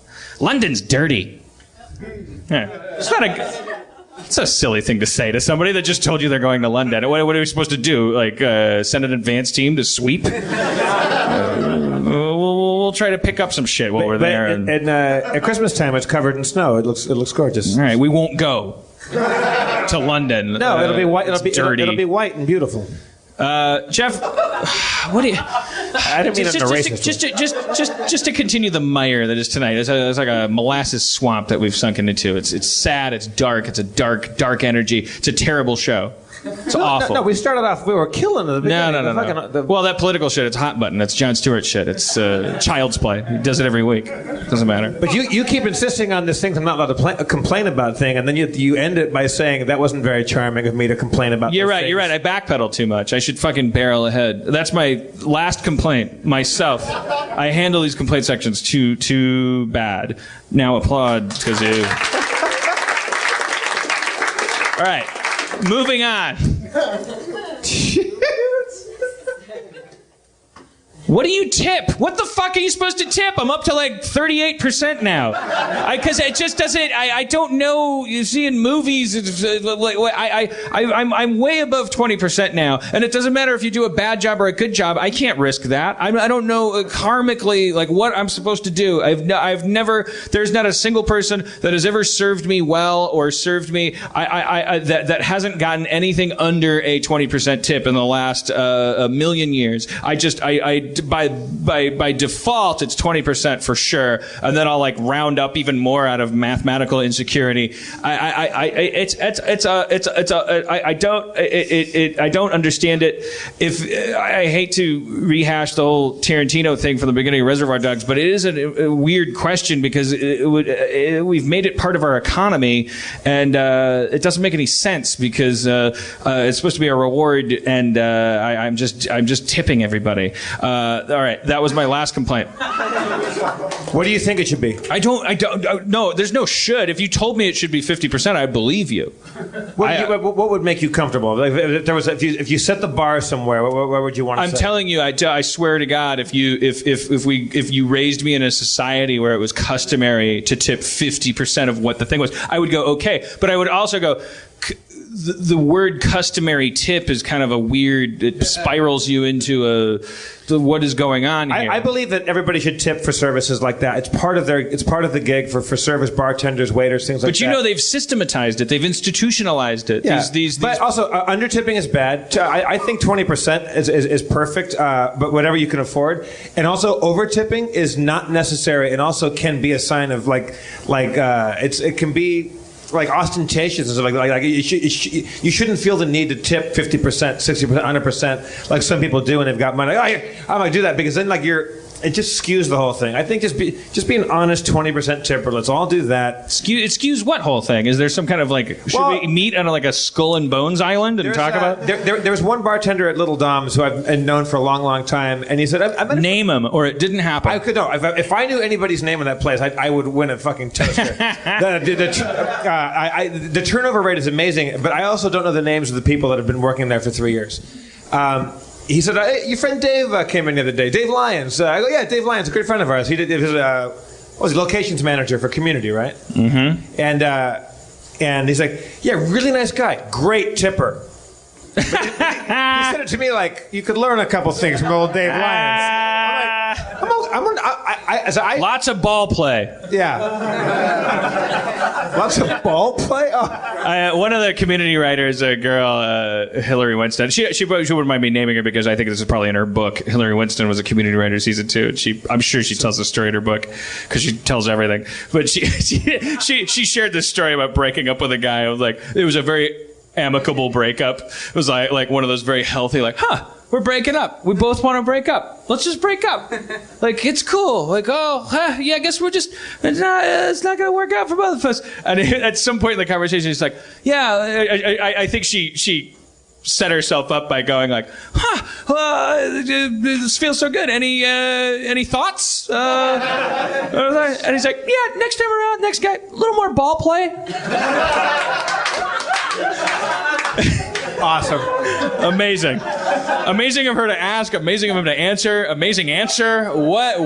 Speaker 6: London's dirty. Yeah. It's a silly thing to say to somebody that just told you they're going to London. What are we supposed to do? Like, send an advance team to sweep? We'll try to pick up some shit while we're there.
Speaker 5: At Christmas time, it's covered in snow. It looks gorgeous.
Speaker 6: All right, we won't go to London.
Speaker 5: No, it'll be white.
Speaker 6: Dirty.
Speaker 5: It'll be white and beautiful.
Speaker 6: Jeff, what do you?
Speaker 5: I didn't mean it in a racist way.
Speaker 6: Just to continue the mire that is tonight. It's like a molasses swamp that we've sunken into. It's sad. It's dark. It's a dark energy. It's a terrible show. It's awful.
Speaker 5: No, we started off. We were killing it.
Speaker 6: No. Well, that political shit. It's hot button. It's Jon Stewart shit. It's child's play. He does it every week. Doesn't matter.
Speaker 5: But you keep insisting on this thing I'm not allowed to complain about thing, and then you end it by saying that wasn't very charming of me to complain about.
Speaker 6: You're right. I backpedal too much. I should fucking barrel ahead. That's my last complaint. Myself. I handle these complaint sections too bad. Now applaud because you. All right. Moving on. What do you tip? What the fuck are you supposed to tip? I'm up to like 38% now. Because it just doesn't. I don't know. You see in movies, I'm way above 20% now, and it doesn't matter if you do a bad job or a good job. I can't risk that. I don't know karmically like what I'm supposed to do. I've never. There's not a single person that has ever served me well or served me that hasn't gotten anything under a 20% tip in the last a million years. By default, it's 20% for sure, and then I'll like round up even more out of mathematical insecurity. I don't understand it. If I hate to rehash the whole Tarantino thing from the beginning of Reservoir Dogs, but it is a weird question because we've made it part of our economy, and it doesn't make any sense because it's supposed to be a reward, and I'm just tipping everybody. All right, that was my last complaint.
Speaker 5: What do you think it should be?
Speaker 6: I don't. No, there's no should. If you told me it should be 50%, I'd believe you.
Speaker 5: What would make you comfortable? Like, if you set the bar somewhere, where would you want to?
Speaker 6: I'm telling you, I swear to God, if you raised me in a society where it was customary to tip 50% of what the thing was, I would go okay. But I would also go. The word customary tip is kind of a weird. It spirals you into what is going on here.
Speaker 5: I believe that everybody should tip for services like that. It's part of the gig for service bartenders, waiters, things like that.
Speaker 6: But you know they've systematized it. They've institutionalized it.
Speaker 5: Yeah.
Speaker 6: These
Speaker 5: But also under tipping is bad. I think 20% is perfect, but whatever you can afford. And also over tipping is not necessary, and also can be a sign of it can be. Like ostentatious and stuff like you shouldn't feel the need to tip 50%, 60%, 100% like some people do when they've got money. I'm gonna do that because then it just skews the whole thing. I think just be an honest 20% tipper. Let's all do that.
Speaker 6: It skews what whole thing? Is there some kind of should we meet on a skull and bones island and talk about?
Speaker 5: There was one bartender at Little Dom's who I've known for a long, long time, and he said,
Speaker 6: "Name him," or it didn't happen.
Speaker 5: I could know if I knew anybody's name in that place, I would win a fucking toaster. The turnover rate is amazing, but I also don't know the names of the people that have been working there for 3 years. He said, hey, your friend Dave came in the other day. Dave Lyons. I go, yeah, Dave Lyons, a great friend of ours. He was locations manager for Community, right? Mm-hmm. And he's like, yeah, really nice guy. Great tipper. But he said it to me like, you could learn a couple things from old Dave Lyons.
Speaker 6: Lots of ball play.
Speaker 5: Yeah. Lots of ball play? Oh.
Speaker 6: One of the Community writers, a girl, Hillary Winston, she wouldn't mind me naming her because I think this is probably in her book. Hillary Winston was a Community writer season 2, and I'm sure she tells the story in her book because she tells everything. But she shared this story about breaking up with a guy. It was a very amicable breakup. It was like one of those very healthy, we're breaking up. We both want to break up. Let's just break up. It's cool. Yeah, I guess we're just, it's not going to work out for both of us. And at some point in the conversation, he's like, yeah, I think she set herself up by going this feels so good. Any thoughts? And he's like, yeah, next time around, next guy, a little more ball play.
Speaker 5: Awesome.
Speaker 6: Amazing. Amazing of her to ask. Amazing of him to answer. Amazing answer. What?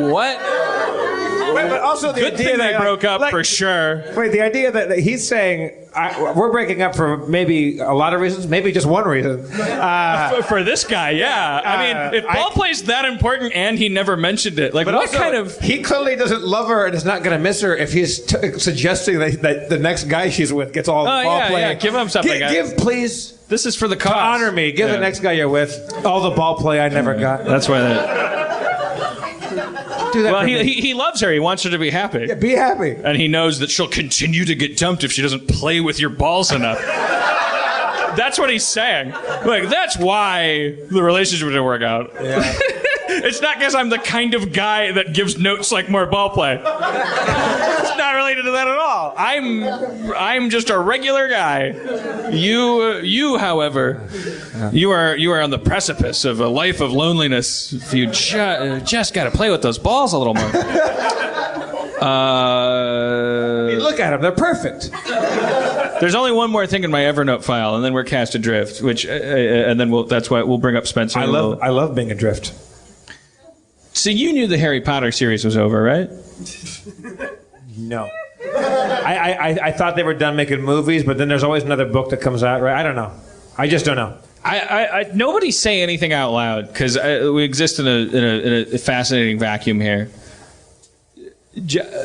Speaker 5: But also the
Speaker 6: Good
Speaker 5: idea
Speaker 6: thing
Speaker 5: that
Speaker 6: they broke up
Speaker 5: like,
Speaker 6: for sure.
Speaker 5: Wait, the idea that he's saying we're breaking up for maybe a lot of reasons, maybe just one reason.
Speaker 6: For this guy, yeah. I mean, if ball play's that important and he never mentioned it, like
Speaker 5: But
Speaker 6: what
Speaker 5: also,
Speaker 6: kind of?
Speaker 5: He clearly doesn't love her and is not going to miss her if he's suggesting that the next guy she's with gets all the ball play.
Speaker 6: Yeah, give him something.
Speaker 5: Give, please.
Speaker 6: This is for the cause.
Speaker 5: To honor me. Give the next guy you're with all the ball play I never got.
Speaker 6: That's why that.
Speaker 5: Do that.
Speaker 6: Well,
Speaker 5: for me.
Speaker 6: he loves her. He wants her to be happy.
Speaker 5: Yeah, be happy.
Speaker 6: And he knows that she'll continue to get dumped if she doesn't play with your balls enough. That's what he's saying. Like, that's why the relationship didn't work out.
Speaker 5: Yeah.
Speaker 6: It's not because I'm the kind of guy that gives notes like more ball play. It's not related to that at all. I'm just a regular guy. You, however, you are on the precipice of a life of loneliness. If you just got to play with those balls a little more.
Speaker 5: Look at them; they're perfect.
Speaker 6: There's only one more thing in my Evernote file, and then we're cast adrift. Which, and then that's why we'll bring up Spencer.
Speaker 5: I love being adrift.
Speaker 6: So you knew the Harry Potter series was over, right?
Speaker 5: No. I thought they were done making movies, but then there's always another book that comes out, right? I don't know. I just don't know.
Speaker 6: Nobody say anything out loud because we exist in a fascinating vacuum here.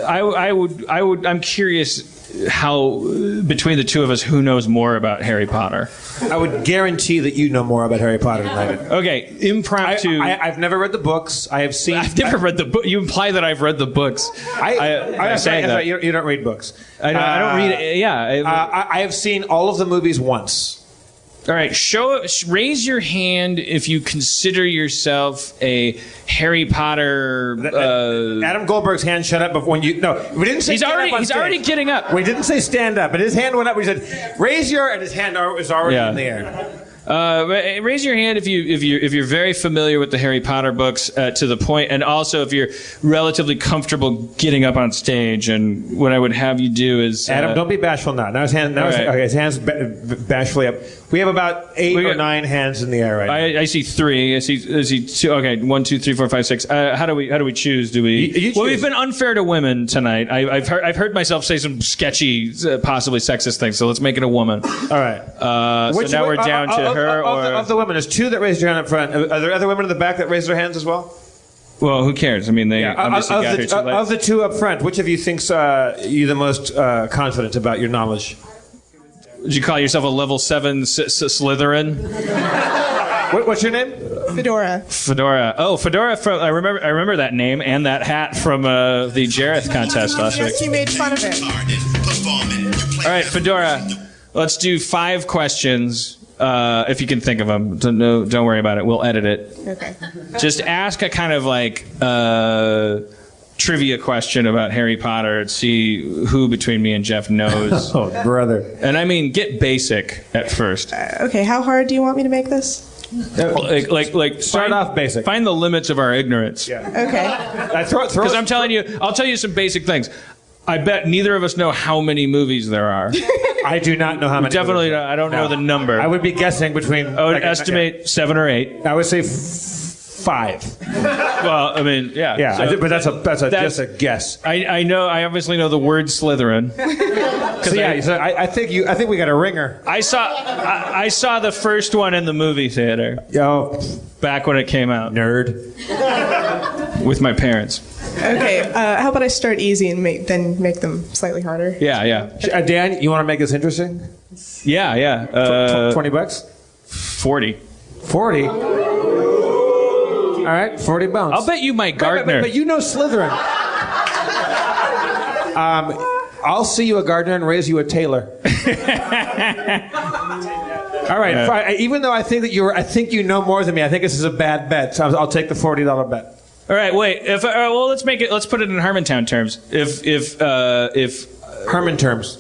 Speaker 6: I'm curious how between the two of us, who knows more about Harry Potter?
Speaker 5: I would guarantee that you know more about Harry Potter than I do.
Speaker 6: Okay, impromptu.
Speaker 5: I've never read the books. I have seen.
Speaker 6: I've never read the book. You imply that I've read the books.
Speaker 5: I'm sorry, you don't read books.
Speaker 6: I don't read it. Yeah.
Speaker 5: I have seen all of the movies once.
Speaker 6: All right, raise your hand if you consider yourself a Harry Potter.
Speaker 5: Adam Goldberg's hand shut up before when you. No, we didn't say.
Speaker 6: He's already getting up.
Speaker 5: We didn't say stand up, but his hand went up. We said raise your, and his hand was already in the air.
Speaker 6: Raise your hand if you're very familiar with the Harry Potter books to the point, and also if you're relatively comfortable getting up on stage. And what I would have you do is
Speaker 5: Adam, don't be bashful now. Now his hand. Okay, his hand's bashfully up. We have about 8 or 9 hands in the air right now.
Speaker 6: I see 3. I see 2. Okay, 1, 2, 3, 4, 5, 6. How do we choose? Do we?
Speaker 5: You choose.
Speaker 6: Well, we've been unfair to women tonight. I've heard myself say some sketchy, possibly sexist things. So let's make it a woman.
Speaker 5: All right.
Speaker 6: So now we're down to her
Speaker 5: of the women. There's 2 that raised your hand up front. Are there other women in the back that raised their hands as well?
Speaker 6: Well, who cares? I mean, they obviously got here too late.
Speaker 5: Of the 2 up front, which of you thinks you the most confident about your knowledge?
Speaker 6: Would you call yourself a level 7 Slytherin?
Speaker 5: What's your name?
Speaker 9: Fedora.
Speaker 6: Oh, Fedora. I remember that name and that hat from the Jareth contest last week.
Speaker 9: Yes, you made fun of it.
Speaker 6: All right, Fedora. Let's do 5 questions. If you can think of them. Don't worry about it. We'll edit it.
Speaker 9: Okay.
Speaker 6: Just ask a kind of like trivia question about Harry Potter and see who between me and Jeff knows.
Speaker 5: Oh, brother.
Speaker 6: And I mean, get basic at first.
Speaker 9: Okay, how hard do you want me to make this?
Speaker 6: Like
Speaker 5: Start off basic.
Speaker 6: Find the limits of our ignorance.
Speaker 5: Yeah.
Speaker 9: Okay.
Speaker 6: Because I'm telling you, I'll tell you some basic things. I bet neither of us know how many movies there are.
Speaker 5: I do not know how many.
Speaker 6: Definitely, I don't know the number.
Speaker 5: I would be guessing between.
Speaker 6: I would estimate 7 or 8.
Speaker 5: I would say 5.
Speaker 6: Well, I mean, yeah.
Speaker 5: Yeah,
Speaker 6: So
Speaker 5: but that's just a guess.
Speaker 6: I know. I obviously know the word Slytherin.
Speaker 5: So I think we got a ringer.
Speaker 6: I saw the first one in the movie theater.
Speaker 5: Yo,
Speaker 6: back when it came out.
Speaker 5: Nerd.
Speaker 6: With my parents.
Speaker 9: Okay, how about I start easy and make them slightly harder?
Speaker 6: Yeah.
Speaker 5: Dan, you want to make this interesting?
Speaker 6: Yeah.
Speaker 5: $20?
Speaker 6: 40.
Speaker 5: 40? All right, 40 bones.
Speaker 6: I'll bet you my gardener.
Speaker 5: But you know Slytherin. I'll see you a gardener and raise you a tailor. All right.
Speaker 6: Yeah.
Speaker 5: Even though I think you know more than me, I think this is a bad bet. So I'll take the $40 bet.
Speaker 6: All right. Wait. Let's put it in Harmontown terms. If
Speaker 5: Harmon terms.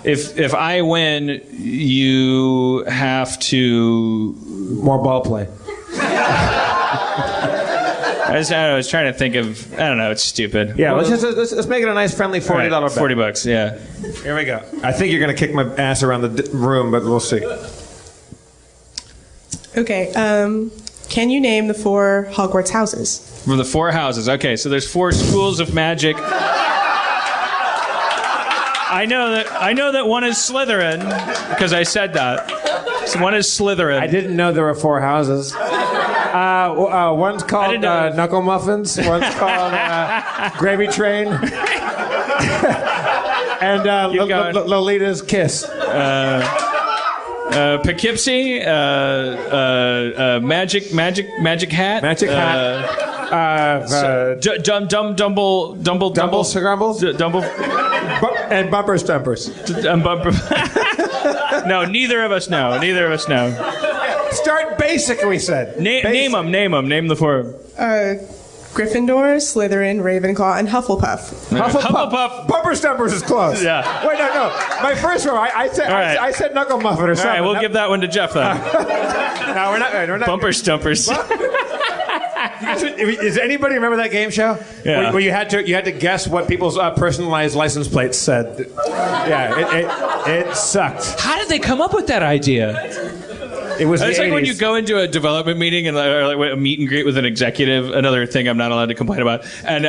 Speaker 6: If I win, you have to
Speaker 5: more ball play.
Speaker 6: I was trying to think of. I don't know. It's stupid.
Speaker 5: Yeah. Let's make it a nice friendly $40 bet.
Speaker 6: $40. Yeah.
Speaker 5: Here we go. I think you're going to kick my ass around the room, but we'll see.
Speaker 9: Okay. Can you name the 4 Hogwarts houses?
Speaker 6: For the 4 houses. Okay, so there's 4 schools of magic. I know that one is Slytherin because I said that. So one is Slytherin.
Speaker 5: I didn't know there were 4 houses. One's called Knuckle Muffins. One's called Gravy Train. And Lolita's Kiss.
Speaker 6: Poughkeepsie, Magic Hat.
Speaker 5: Magic Hat.
Speaker 6: Dumble
Speaker 5: Scrumbles. And Bumper Stumpers.
Speaker 6: No, neither of us know.
Speaker 5: Start basic, we said.
Speaker 6: Name them. Name the 4.
Speaker 9: Gryffindor, Slytherin, Ravenclaw, and Hufflepuff.
Speaker 6: Hufflepuff.
Speaker 5: Bumper Stumpers is close.
Speaker 6: Yeah.
Speaker 5: Wait, no. My first one, I said Knuckle Muffin or something.
Speaker 6: All right, we'll give that one to Jeff then.
Speaker 5: No, we're not.
Speaker 6: Bumper Stumpers.
Speaker 5: Does anybody remember that game show?
Speaker 6: Yeah.
Speaker 5: Where you had to guess what people's personalized license plates said. Yeah, it sucked.
Speaker 6: How did they come up with that idea?
Speaker 5: It's
Speaker 6: like when you go into a development meeting and or like a meet and greet with an executive. Another thing I'm not allowed to complain about. And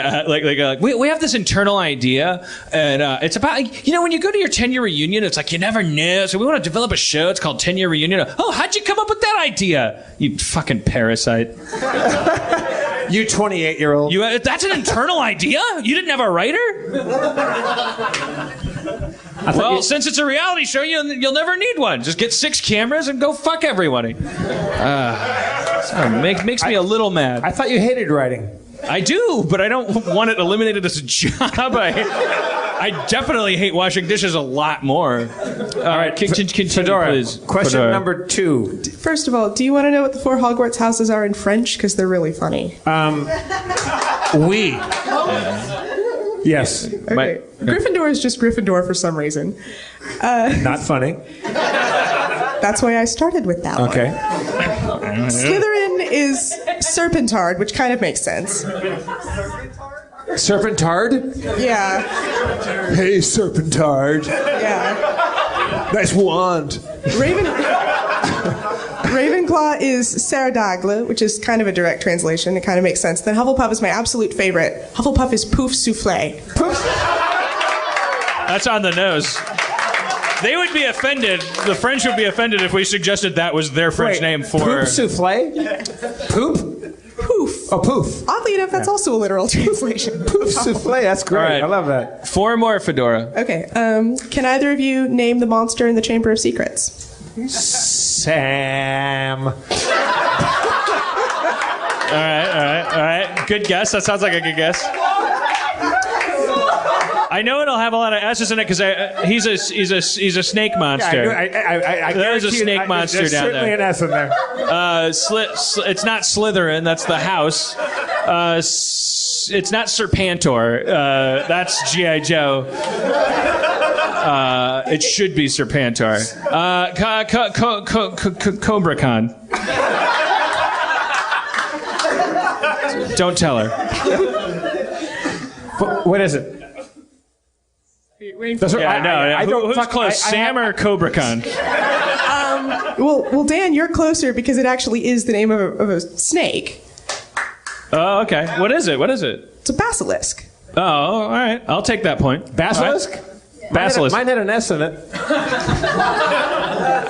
Speaker 6: we have this internal idea, and it's about when you go to your 10-year reunion, it's like you never know. So we want to develop a show. It's called 10-Year Reunion. Oh, how'd you come up with that idea? You fucking parasite.
Speaker 5: You 28-year-old.
Speaker 6: That's an internal idea? You didn't have a writer? Well, since it's a reality show, you'll never need one. Just get 6 cameras and go fuck everybody. Makes me a little mad.
Speaker 5: I thought you hated writing.
Speaker 6: I do, but I don't want it eliminated as a job. I definitely hate washing dishes a lot more. All right, continue,
Speaker 5: Fedora,
Speaker 6: please.
Speaker 5: Question
Speaker 6: Fedora.
Speaker 5: number 2.
Speaker 9: First of all, do you want to know what the 4 Hogwarts houses are in French? Because they're really funny.
Speaker 5: Oui. Yes.
Speaker 9: Okay. Gryffindor is just Gryffindor for some reason.
Speaker 5: Not funny.
Speaker 9: That's why I started with that
Speaker 5: Okay.
Speaker 9: one. Slytherin is Serpentard, which kind of makes sense.
Speaker 5: Serpentard?
Speaker 9: Yeah.
Speaker 5: Hey, Serpentard.
Speaker 9: Yeah.
Speaker 5: Nice wand.
Speaker 9: Ravenclaw is Saradagle, which is kind of a direct translation. It kind of makes sense. Then Hufflepuff is my absolute favorite. Hufflepuff is Poof Soufflé.
Speaker 6: That's on the nose. They would be offended. The French would be offended if we suggested that was their French name for...
Speaker 5: Poop souffle? Poop?
Speaker 9: Poof.
Speaker 5: Oh, poof.
Speaker 9: Oddly enough, that's also a literal translation.
Speaker 5: Poof souffle, that's great.
Speaker 6: Right.
Speaker 5: I love that.
Speaker 6: 4 more, Fedora.
Speaker 9: Okay. Can either of you name the monster in the Chamber of Secrets?
Speaker 5: Sam.
Speaker 6: All right. Good guess. That sounds like a good guess. I know it'll have a lot of S's in it because he's a snake monster.
Speaker 5: I
Speaker 6: There's a snake monster
Speaker 5: there's
Speaker 6: down
Speaker 5: certainly
Speaker 6: there.
Speaker 5: an S in there.
Speaker 6: It's not Slytherin. That's the house. It's not Serpentor. That's G.I. Joe. It should be Serpentor. Cobra Con. Don't tell her.
Speaker 5: What is it?
Speaker 6: Who's close, Sam or Cobra Con?
Speaker 9: Well, Dan, you're closer because it actually is the name of a snake.
Speaker 6: Oh, okay. What is it?
Speaker 9: It's a basilisk.
Speaker 6: Oh, all right. I'll take that point.
Speaker 5: Basilisk?
Speaker 6: Right. Basilisk.
Speaker 5: Mine had an S in it.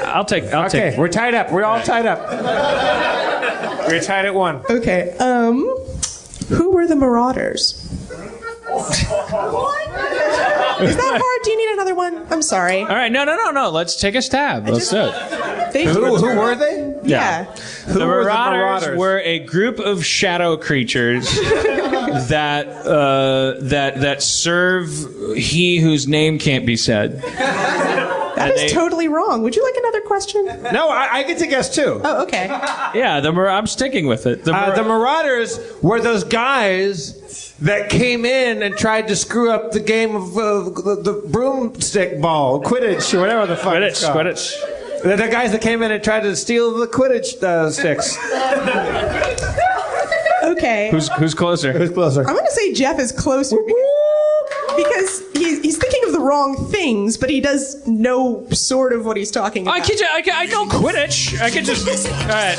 Speaker 6: I'll take.
Speaker 5: Okay, we're tied up. We're all tied up. We're tied at 1.
Speaker 9: Okay. Who were the Marauders? Is that hard? Do you need another one? I'm sorry.
Speaker 6: All right. No. Let's take a stab. Let's do it.
Speaker 5: Who were they?
Speaker 9: Yeah.
Speaker 6: The Marauders were a group of shadow creatures that serve he whose name can't be said.
Speaker 9: That is totally wrong. Would you like another question?
Speaker 5: No, I get to guess too.
Speaker 9: Oh, okay.
Speaker 6: Yeah, I'm sticking with it.
Speaker 5: The Marauders were those guys that came in and tried to screw up the game of the broomstick ball, Quidditch, or whatever the fuck it's called.
Speaker 6: Quidditch.
Speaker 5: The guys that came in and tried to steal the Quidditch sticks.
Speaker 9: Okay.
Speaker 6: Who's closer?
Speaker 5: Who's closer?
Speaker 9: I'm going to say Jeff is closer because he's thinking of the wrong things, but he does know sort of what he's talking about.
Speaker 6: I know Quidditch. I could just. All right.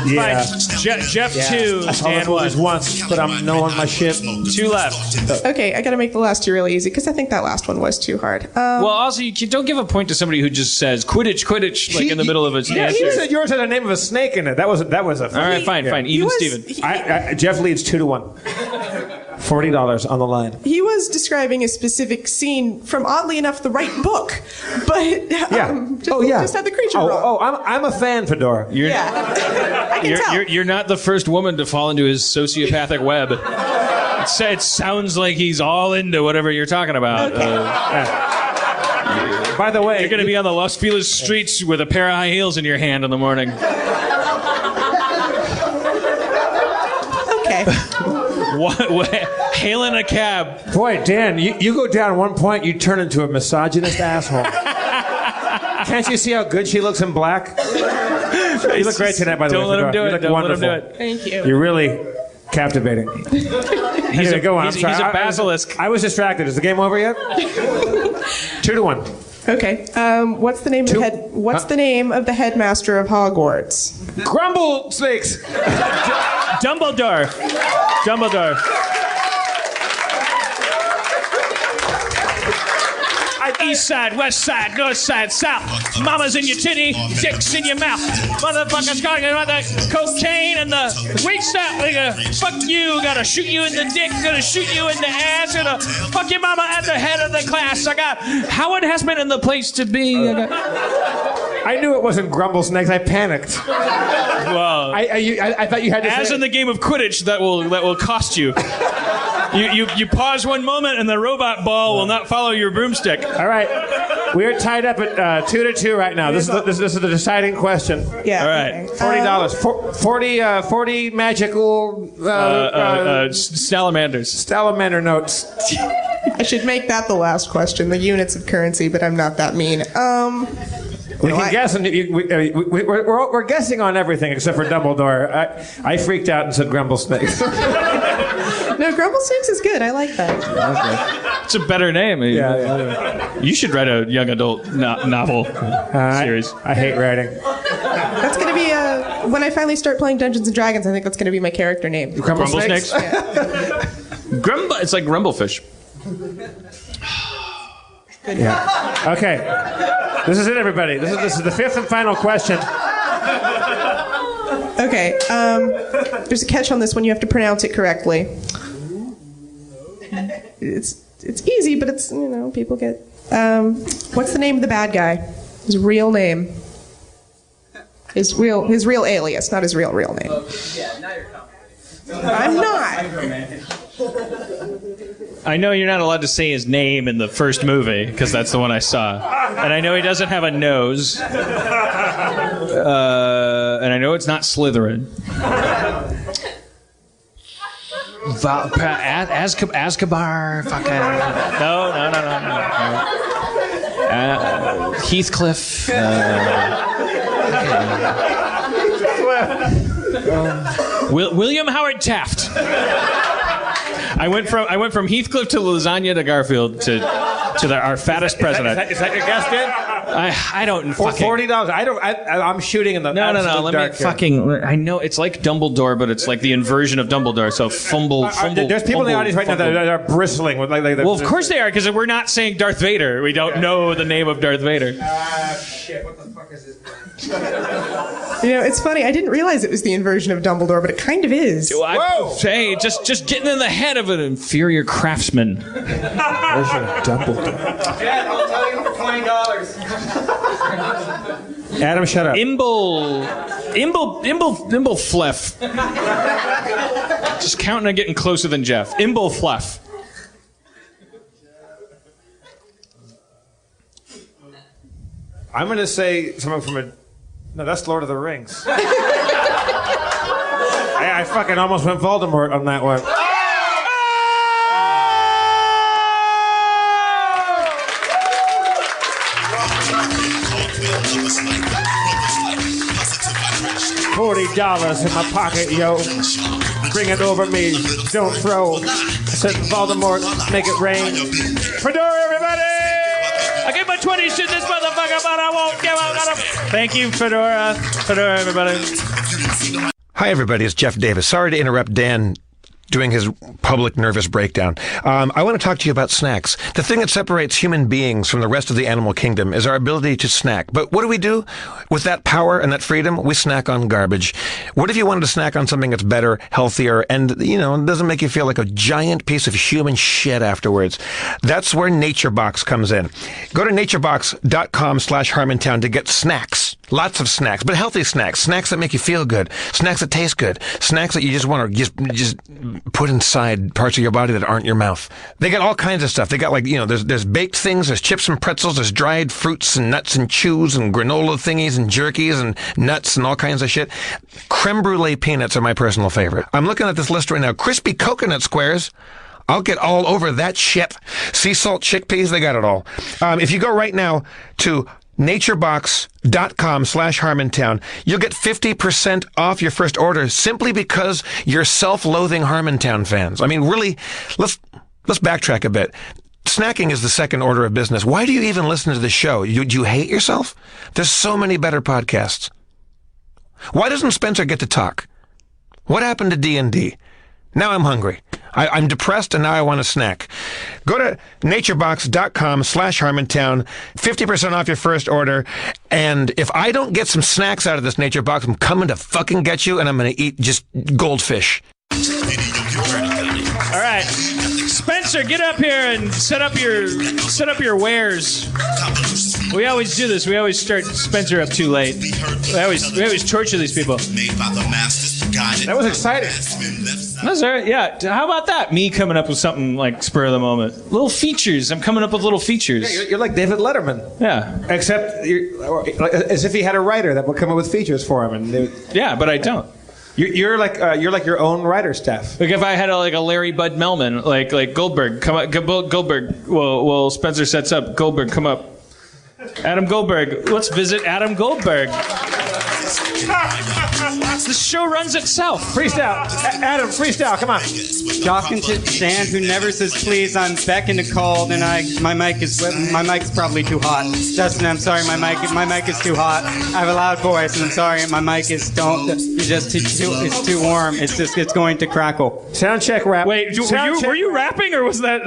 Speaker 5: Yeah.
Speaker 6: Fine. Jeff 2,
Speaker 5: I saw
Speaker 6: Dan
Speaker 5: the movies
Speaker 6: 1.
Speaker 5: once, but I'm knowing my shit.
Speaker 6: 2 left.
Speaker 9: Okay, I gotta make the last two really easy, because I think that last one was too hard.
Speaker 6: Well, also, you don't give a point to somebody who just says Quidditch, like in the middle of a
Speaker 5: Yeah,
Speaker 6: answer.
Speaker 5: you said yours had a name of a snake in it. That was a.
Speaker 6: All right, fine. Even Steven.
Speaker 5: Jeff leads 2-1. $40 on the line.
Speaker 9: He was describing a specific scene from, oddly enough, the right book, but just had the creature wrong.
Speaker 5: I'm a fan, Fedora.
Speaker 9: I can tell.
Speaker 6: You're not the first woman to fall into his sociopathic web. It sounds like he's all into whatever you're talking about.
Speaker 5: By the way,
Speaker 6: You're going to be on the Los Feliz streets with a pair of high heels in your hand in the morning.
Speaker 9: Okay.
Speaker 6: What? Hailing a cab.
Speaker 5: boy, Dan, you go down one point, you turn into a misogynist asshole. Can't you see how good she looks in black? You look great tonight, by the way.
Speaker 6: Don't let him do it. Don't let him do it.
Speaker 9: Thank you.
Speaker 5: You're really captivating. Go on.
Speaker 6: He's a basilisk.
Speaker 5: I was distracted. Is the game over yet? 2-1.
Speaker 9: Okay. What's the name of the name of the headmaster of Hogwarts?
Speaker 5: Grumblesnakes.
Speaker 6: Dumbledore. East side, west side, north side, south. Mama's in your titty, dick's in your mouth. Motherfuckers calling about the cocaine and the weak stuff. Fuck you, gotta shoot you in the dick, gonna shoot you in the ass, gonna fuck your mama at the head of the class. I got Howard Hessman in the place to be.
Speaker 5: I knew it wasn't Grumblesnakes. I panicked.
Speaker 6: Well,
Speaker 5: I thought you had to
Speaker 6: as
Speaker 5: say...
Speaker 6: in the game of Quidditch, that will cost you. You pause one moment and the robot ball will not follow your broomstick.
Speaker 5: All right, we're tied up at 2-2 right now. This is the deciding question.
Speaker 9: Yeah.
Speaker 6: All right.
Speaker 5: $40. 40 magical
Speaker 6: Salamanders.
Speaker 5: notes.
Speaker 9: I should make that the last question, the units of currency, but I'm not that mean.
Speaker 5: We can guess, and we're guessing on everything except for Dumbledore. I freaked out and said Grumblesnakes.
Speaker 9: No, Grumblesnakes is good. I like that.
Speaker 6: It's a better name.
Speaker 5: Yeah.
Speaker 6: You should write a young adult novel series.
Speaker 5: I hate writing.
Speaker 9: That's going to be when I finally start playing Dungeons and Dragons, I think that's going to be my character name.
Speaker 6: Grumblesnakes? It's like Grumblefish.
Speaker 5: Yeah. Okay. This is it, everybody. This is the fifth and final question.
Speaker 9: Okay. There's a catch on this one. You have to pronounce it correctly. It's easy, but it's, people get. What's the name of the bad guy? His real name. His real alias, not his real name.
Speaker 10: Yeah, now you're coming.
Speaker 9: I'm not.
Speaker 6: I know you're not allowed to say his name in the first movie, because that's the one I saw. And I know he doesn't have a nose. And I know it's not Slytherin. Azkabar, fucking... No. Heathcliff. William Howard Taft. I went from Heathcliff to lasagna to Garfield to our fattest president.
Speaker 5: Is that your guess, Dan?
Speaker 6: I don't
Speaker 5: For
Speaker 6: fucking...
Speaker 5: $40, I'm shooting in the
Speaker 6: No. Let me
Speaker 5: dark here.
Speaker 6: fucking... I know it's like Dumbledore, but it's like the inversion of Dumbledore. So fumble.
Speaker 5: There's people in the audience right now that are bristling with like.
Speaker 6: Well, of course they are, because we're not saying Darth Vader. We don't know the name of Darth Vader.
Speaker 5: Shit! What the fuck is this?
Speaker 9: It's funny. I didn't realize it was the inversion of Dumbledore, but it kind of is.
Speaker 6: Whoa! Hey, just getting in the head of an inferior craftsman.
Speaker 5: Version of Dumbledore.
Speaker 10: Dad, I'll tell you for $20.
Speaker 5: Adam, shut up.
Speaker 6: Imbleflef. Just counting on getting closer than Jeff. Imbleflef.
Speaker 5: I'm going to say something from a... No, that's Lord of the Rings. I fucking almost went Voldemort on that one. $40 in my pocket, yo. Bring it over me. Don't throw. I said Voldemort, make it rain. Fedora, everybody!
Speaker 6: I gave my 20s to this motherfucker, but I won't give up. Thank you, Fedora. Fedora, everybody.
Speaker 8: Hi, everybody. It's Jeff Davis. Sorry to interrupt Dan doing his public nervous breakdown. I want to talk to you about snacks. The thing that separates human beings from the rest of the animal kingdom is our ability to snack. But what do we do with that power and that freedom? We snack on garbage. What if you wanted to snack on something that's better, healthier, and, doesn't make you feel like a giant piece of human shit afterwards? That's where NatureBox comes in. Go to naturebox.com/Harmontown to get snacks. Lots of snacks, but healthy snacks. Snacks that make you feel good. Snacks that taste good. Snacks that you just want to just put inside parts of your body that aren't your mouth. They got all kinds of stuff. They got there's baked things, there's chips and pretzels, there's dried fruits and nuts and chews and granola thingies and jerkies and nuts and all kinds of shit. Creme brulee peanuts are my personal favorite. I'm looking at this list right now. Crispy coconut squares. I'll get all over that shit. Sea salt chickpeas, they got it all. If you go right now to naturebox.com/Harmontown, you'll get 50% off your first order simply because you're self-loathing Harmontown fans. I mean, really, let's backtrack a bit. Snacking is the second order of business. Why do you even listen to the show? Do you hate yourself? There's so many better podcasts. Why doesn't Spencer get to talk? What happened to D&D? Now I'm hungry. I'm depressed and now I want a snack. Go to naturebox.com/Harmontown, 50% off your first order. And if I don't get some snacks out of this Nature Box, I'm coming to fucking get you and I'm going to eat just goldfish.
Speaker 6: All right. Spencer, get up here and set up your wares. We always do this. We always start Spencer up too late. We always torture these people.
Speaker 5: That was exciting.
Speaker 6: That's all right. Yeah. How about that? Me coming up with something like spur of the moment. Little features. I'm coming up with little features.
Speaker 5: Yeah, you're like David Letterman.
Speaker 6: Yeah.
Speaker 5: Except as if he had a writer that would come up with features for him.
Speaker 6: Yeah, but I don't.
Speaker 5: You're like your own writer staff.
Speaker 6: Like if I had a Larry Bud Melman, like Goldberg, come up, Goldberg. Well, Spencer sets up. Goldberg, come up. Adam Goldberg. Let's visit Adam Goldberg. The show runs itself.
Speaker 5: Freestyle. Adam, freestyle. Come on.
Speaker 10: Talking to Dan, who never says please. I'm becking to cold, and my mic's probably too hot. Justin, I'm sorry, my mic is too hot. I have a loud voice, and I'm sorry, my mic is it's too warm. It's going to crackle.
Speaker 5: Sound check rap.
Speaker 6: Wait, were you rapping or was that?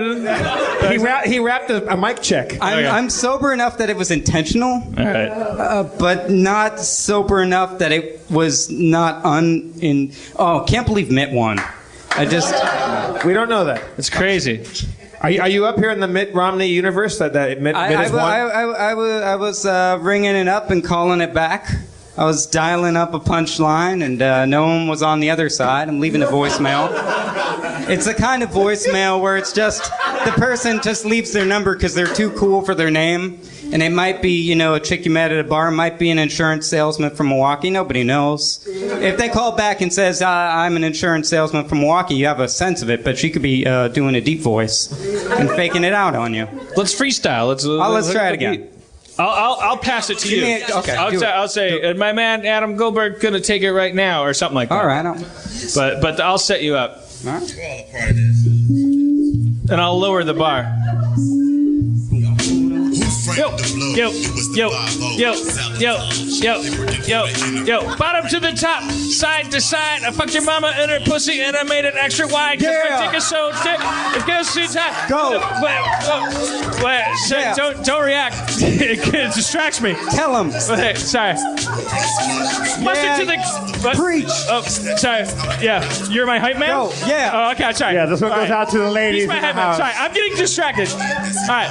Speaker 5: He rapped a mic check.
Speaker 10: I'm sober enough that it was intentional.
Speaker 6: All right.
Speaker 10: But not sober enough that it was not can't believe Mitt won.
Speaker 5: We don't know that.
Speaker 6: It's crazy.
Speaker 5: Are you up here in the Mitt Romney universe that Mitt has won?
Speaker 10: I was ringing it up and calling it back. I was dialing up a punchline, and no one was on the other side. I'm leaving a voicemail. It's the kind of voicemail where it's just the person just leaves their number because they're too cool for their name. And it might be, a chick you met at a bar, might be an insurance salesman from Milwaukee. Nobody knows. If they call back and says, I'm an insurance salesman from Milwaukee, you have a sense of it, but she could be doing a deep voice and faking it out on you.
Speaker 6: Let's freestyle. Let's
Speaker 10: try it again.
Speaker 6: I'll pass it to you.
Speaker 10: Okay.
Speaker 6: I'll say, my man Adam Goldberg gonna take it right now, or something like that.
Speaker 10: All right.
Speaker 6: But I'll set you up.
Speaker 10: All right.
Speaker 6: And I'll lower the bar. Yo, bottom to the top, side to side. I fucked your mama in her pussy and I made it extra wide.
Speaker 10: Yeah.
Speaker 6: My dick is so thick, it goes too tight.
Speaker 10: Go.
Speaker 6: Don't react. It distracts me.
Speaker 10: Tell him.
Speaker 6: Wait, sorry. Mustard to the... What?
Speaker 10: Preach.
Speaker 6: Oh, sorry. Yeah, you're my hype man?
Speaker 10: Go. Yeah.
Speaker 6: Oh, okay, sorry.
Speaker 5: Yeah, this one goes out to the ladies
Speaker 6: He's my
Speaker 5: in the
Speaker 6: hype man.
Speaker 5: house.
Speaker 6: Sorry, I'm getting distracted. All right.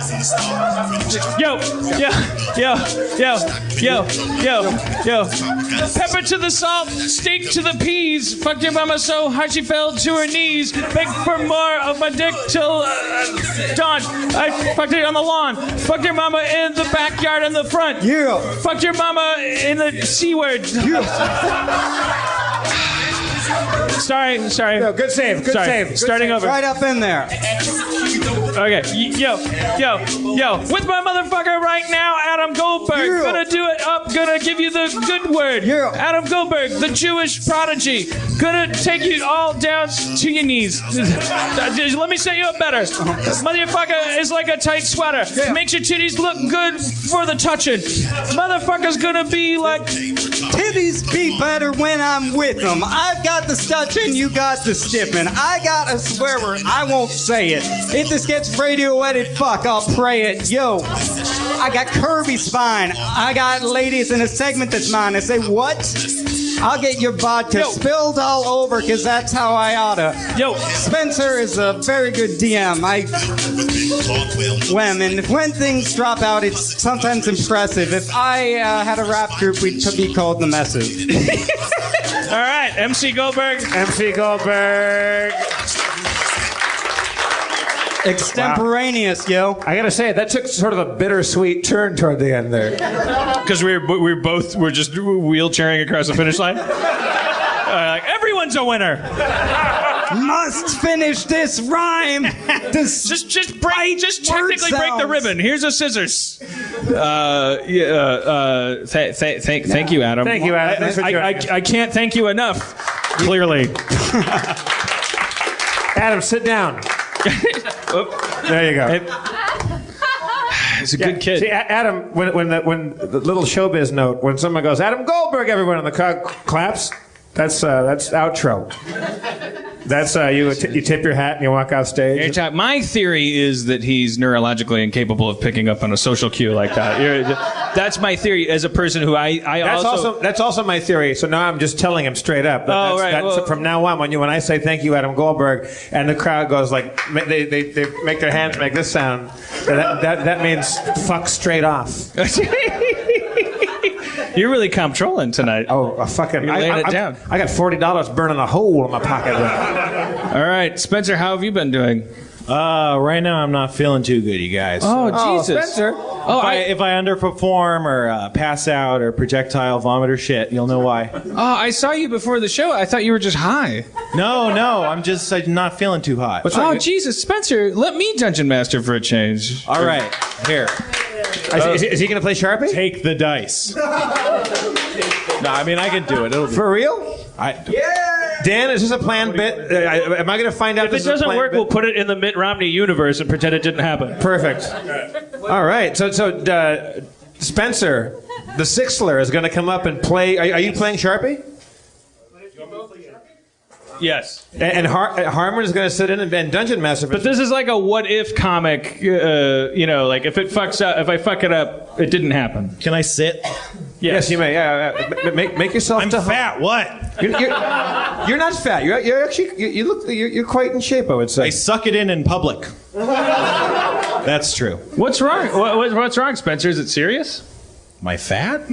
Speaker 6: Yo. Pepper to the salt, steak to the peas. Fucked your mama so hard she fell to her knees. Begged for more of my dick till dawn. I fucked it on the lawn. Fucked your mama in the backyard and the front.
Speaker 10: Yeah.
Speaker 6: Fucked your mama in the C word. Sorry.
Speaker 5: No, good save. Good save. Good
Speaker 6: Starting
Speaker 5: save.
Speaker 6: over.
Speaker 10: Right up in there.
Speaker 6: Okay. Yo. With my motherfucker right now, Adam Goldberg.
Speaker 10: Yeah.
Speaker 6: Gonna do it up gonna give you the good word.
Speaker 10: Yeah.
Speaker 6: Adam Goldberg, the Jewish prodigy, gonna take you all down to your knees. Let me set you up better. Motherfucker is like a tight sweater. Makes your titties look good for the touching. Motherfucker's gonna be like...
Speaker 10: Titties be better when I'm with them. I've got the stutching, you got the stiffing. I got a swear word, I won't say it. If this gets radio edit, fuck, I'll pray it. Yo, I got curvy spine. I got ladies in a segment that's mine. I say, what? I'll get your vodka spilled all over, because that's how I oughta.
Speaker 6: Yo,
Speaker 10: Spencer is a very good DM. And when things drop out, it's sometimes impressive. If I had a rap group, we'd be called The Message.
Speaker 6: all right, MC Goldberg.
Speaker 5: MC Goldberg.
Speaker 10: Extemporaneous, yo.
Speaker 5: I gotta say, that took sort of a bittersweet turn toward the end there.
Speaker 6: Because we're just wheelchairing across the finish line. Like, everyone's a winner.
Speaker 10: Must finish this rhyme. This
Speaker 6: Just technically break the ribbon. Here's a scissors. Thank you, Adam.
Speaker 5: Thank you, Adam. Thanks for joining.
Speaker 6: I can't thank you enough. Clearly.
Speaker 5: Adam, sit down. There you go.
Speaker 6: He's a good kid.
Speaker 5: See, Adam, when the little showbiz note, when someone goes, Adam Goldberg, everyone in the crowd claps, that's outro. That's you tip your hat and you walk off stage.
Speaker 6: My theory is that he's neurologically incapable of picking up on a social cue like that. That's my theory as a person who
Speaker 5: That's also my theory. So now I'm just telling him straight up. From now on, when I say thank you, Adam Goldberg, and the crowd goes like they make their hands make this sound, that means fuck straight off.
Speaker 6: You're really comptrolling tonight.
Speaker 5: Oh, fucking!
Speaker 6: You're laying it down.
Speaker 5: I got $40 burning a hole in my pocket.
Speaker 6: All right, Spencer, how have you been doing?
Speaker 11: Right now I'm not feeling too good, you guys.
Speaker 6: Oh, Jesus.
Speaker 5: Spencer.
Speaker 11: If I underperform or pass out or projectile vomit or shit, you'll know why.
Speaker 6: Oh, I saw you before the show. I thought you were just high.
Speaker 11: No, I'm not feeling too hot.
Speaker 6: Jesus, Spencer, let me Dungeon Master for a change.
Speaker 11: All right, here.
Speaker 5: Is he going to play Sharpie?
Speaker 11: Take the dice. No, I mean I can do it.
Speaker 5: For real? Dan, is this a planned bit? Am I going to find out
Speaker 12: if it doesn't work, we'll put it in the Mitt Romney universe and pretend it didn't happen.
Speaker 5: Perfect. All right. So Spencer, the Sixler, is going to come up and play. Are you playing Sharpie?
Speaker 12: Yes.
Speaker 5: And Harmon is going to sit in and Dungeon Master.
Speaker 12: But this is like a what-if comic. Like if it fucks up, if I fuck it up, it didn't happen.
Speaker 11: Can I sit?
Speaker 5: Yes, you may. Make yourself.
Speaker 11: I'm fat. What?
Speaker 5: You're not fat. You're actually you're quite in shape, I would say.
Speaker 11: I suck it in public. That's true.
Speaker 12: What's wrong? What's wrong, Spencer? Is it serious?
Speaker 11: Am I fat?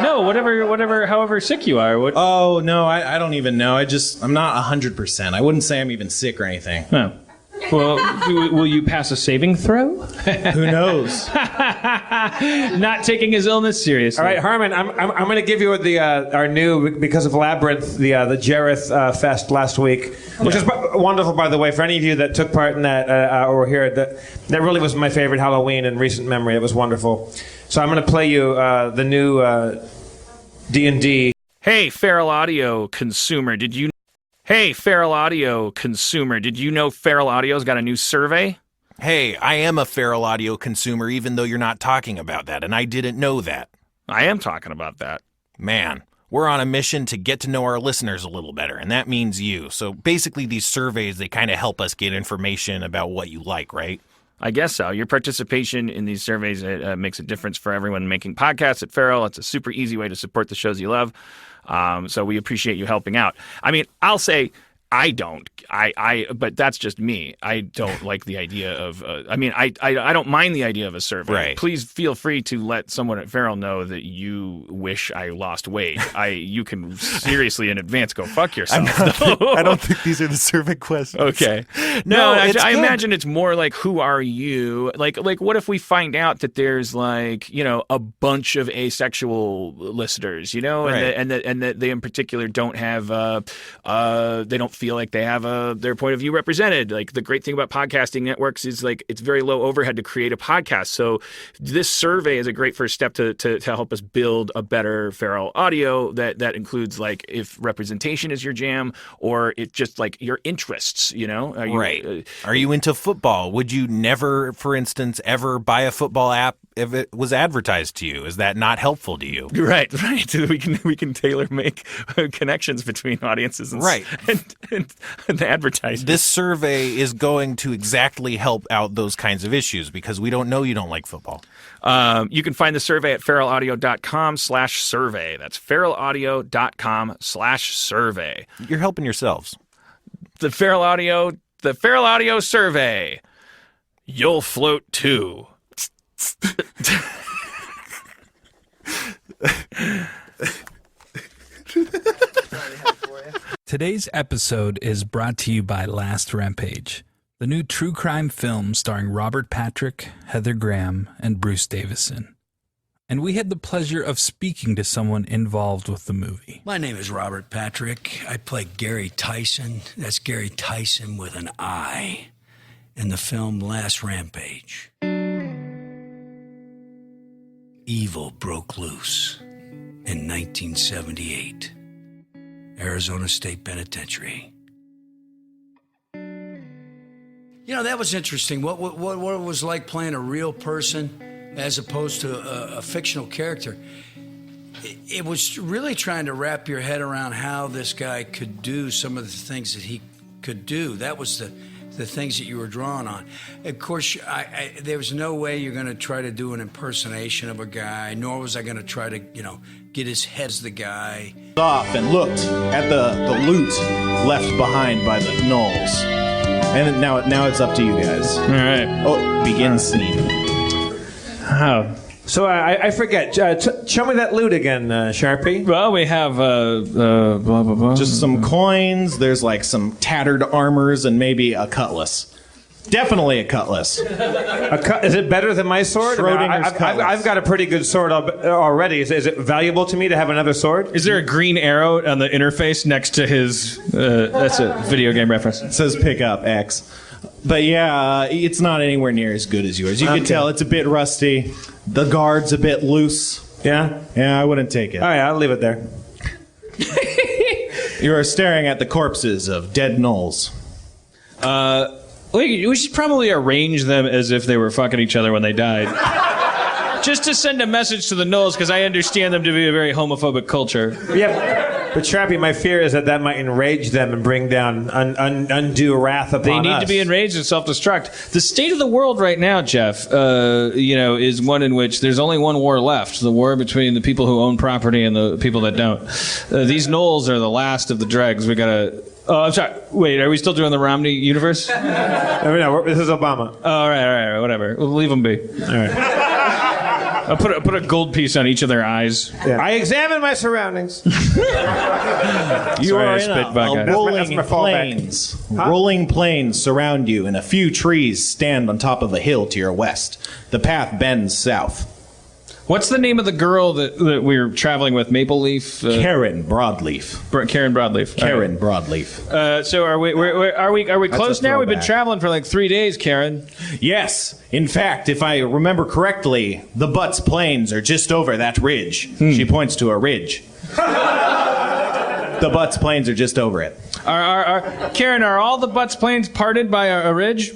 Speaker 12: No, whatever, however sick you are.
Speaker 11: Oh, no, I don't even know. I'm not 100%. I wouldn't say I'm even sick or anything.
Speaker 12: No. Well, will you pass a saving throw?
Speaker 11: Who knows?
Speaker 12: Not taking his illness seriously.
Speaker 5: All right, Harmon, I'm going to give you our new, because of Labyrinth, the Jareth Fest last week, which is wonderful, by the way, for any of you that took part in that or were here. That really was my favorite Halloween in recent memory. It was wonderful. So I'm going to play you the new D&D.
Speaker 1: Hey, Feral Audio consumer, did you know Feral Audio's got a new survey?
Speaker 2: Hey, I am a Feral Audio consumer, even though you're not talking about that, and I didn't know that.
Speaker 1: I am talking about that.
Speaker 2: Man, we're on a mission to get to know our listeners a little better, and that means you. So basically, these surveys, they kind of help us get information about what you like, right?
Speaker 1: I guess so. Your participation in these surveys makes a difference for everyone making podcasts at Feral. It's a super easy way to support the shows you love. So we appreciate you helping out. I mean, I'll say but that's just me. I don't like the idea of, I don't mind the idea of a survey.
Speaker 2: Right.
Speaker 1: Please feel free to let someone at Feral know that you wish I lost weight. You can seriously in advance go fuck yourself.
Speaker 2: I don't think these are the survey questions.
Speaker 1: Okay. No, I imagine it's more like, who are you? Like what if we find out that there's a bunch of asexual listeners,
Speaker 2: right.
Speaker 1: and that they in particular don't have, they don't feel like they have their point of view represented. Like the great thing about podcasting networks is like it's very low overhead to create a podcast. So this survey is a great first step to help us build a better feral audio that includes like if representation is your jam or it just like your interests, you know?
Speaker 2: Are you into football? Would you never, for instance, ever buy a football app if it was advertised to you? Is that not helpful to you?
Speaker 1: Right. We can tailor make connections between audiences and and advertising.
Speaker 2: This survey is going to exactly help out those kinds of issues because we don't know you don't like football.
Speaker 1: You can find the survey at feralaudio.com/survey. That's feralaudio.com/survey.
Speaker 2: You're helping yourselves.
Speaker 1: The Feral Audio survey. You'll float too.
Speaker 3: Today's episode is brought to you by Last Rampage, the new true crime film starring Robert Patrick, Heather Graham, and Bruce Davison. And we had the pleasure of speaking to someone involved with the movie.
Speaker 4: My name is Robert Patrick. I play Gary Tyson. That's Gary Tyson with an I in the film Last Rampage. Evil broke loose in 1978. Arizona State Penitentiary. You know, that was interesting. What it was like playing a real person as opposed to a fictional character. It was really trying to wrap your head around how this guy could do some of the things that he could do. That was the things that you were drawing on. Of course, there was no way you're going to try to do an impersonation of a guy, nor was I going to try to, get his head as the guy.
Speaker 11: Off and looked at the loot left behind by the gnolls. And now it's up to you guys.
Speaker 6: All right.
Speaker 11: Oh, begin scene.
Speaker 6: Oh.
Speaker 5: So I forget. Show me that loot again, Sharpie.
Speaker 6: Well, we have blah, blah, blah.
Speaker 11: Just some coins. There's like some tattered armors and maybe a cutlass. Definitely a cutlass.
Speaker 5: Is it better than my sword?
Speaker 11: Schrodinger's cutlass.
Speaker 5: I've got a pretty good sword already. Is it valuable to me to have another sword?
Speaker 6: Is there a green arrow on the interface next to his... that's a video game reference.
Speaker 11: It says pick up X. But yeah, it's not anywhere near as good as yours. You can tell it's a bit rusty. The guard's a bit loose.
Speaker 5: Yeah?
Speaker 11: Yeah, I wouldn't take it.
Speaker 5: All right, I'll leave it there.
Speaker 11: You are staring at the corpses of dead gnolls.
Speaker 6: We should probably arrange them as if they were fucking each other when they died. Just to send a message to the gnolls, because I understand them to be a very homophobic culture.
Speaker 5: Yeah, but Trappy, my fear is that might enrage them and bring down undue wrath upon us.
Speaker 6: They need to be enraged and self-destruct. The state of the world right now, Jeff, is one in which there's only one war left: the war between the people who own property and the people that don't. These gnolls are the last of the dregs. We gotta. Oh, I'm sorry. Wait, are we still doing the Romney universe?
Speaker 5: No, this is Obama.
Speaker 6: Oh, all right, whatever. We'll leave them be. All right. I'll put a gold piece on each of their eyes.
Speaker 5: Yeah. I examine my surroundings.
Speaker 11: You are in a rolling plains.
Speaker 5: Huh?
Speaker 11: Rolling plains surround you, and a few trees stand on top of a hill to your west. The path bends south.
Speaker 6: What's the name of the girl that we're traveling with? Maple Leaf?
Speaker 11: Karen Broadleaf.
Speaker 6: Karen Broadleaf.
Speaker 11: Karen Broadleaf.
Speaker 6: So are we close now? We've been traveling for like 3 days, Karen.
Speaker 11: Yes. In fact, if I remember correctly, the Butts Plains are just over that ridge. She points to a ridge. The Butts Plains are just over it.
Speaker 6: Karen, are all the Butts Plains parted by a ridge?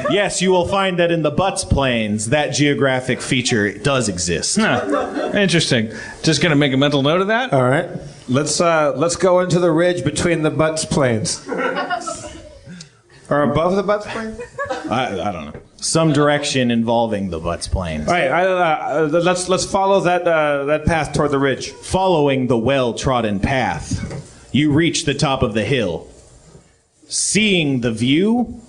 Speaker 11: Yes, you will find that in the Butts Plains, that geographic feature does exist.
Speaker 6: Huh. Interesting. Just going to make a mental note of that.
Speaker 5: All right. Let's go into the ridge between the Butts Plains. Or above the Butts Plains?
Speaker 11: I don't know. Some direction involving the Butts Plains.
Speaker 5: All right. Let's follow that path toward the ridge.
Speaker 11: Following the well-trodden path, you reach the top of the hill. Seeing the view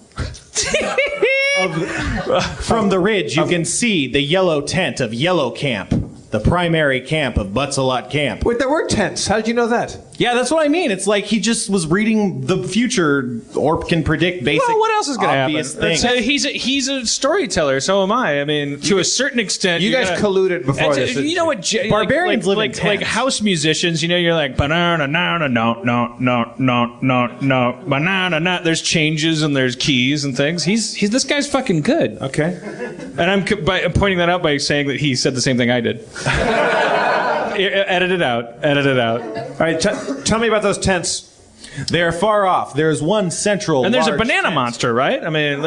Speaker 11: from the ridge, you can see the yellow tent of Yellow Camp, the primary camp of Butts-a-Lot Camp.
Speaker 5: Wait, there were tents. How did you know that?
Speaker 11: Yeah, that's what I mean. It's like he just was reading the future or can predict basic,
Speaker 6: Well, what else is going to happen?
Speaker 11: obvious things.
Speaker 6: He's a storyteller. So am I. I mean, to a certain extent,
Speaker 5: You guys colluded before this.
Speaker 6: You know what?
Speaker 11: Barbarians live in
Speaker 6: like
Speaker 11: tents.
Speaker 6: house musicians. You know, you're like banana, no, banana, no. There's changes and there's keys and things. This guy's fucking good.
Speaker 5: Okay.
Speaker 6: And I'm pointing that out by saying that he said the same thing I did. Edit it out.
Speaker 5: All right, tell me about those tents.
Speaker 11: They are far off. There's one central
Speaker 6: And there's a
Speaker 11: large
Speaker 6: banana
Speaker 11: tent.
Speaker 6: monster, right? I mean,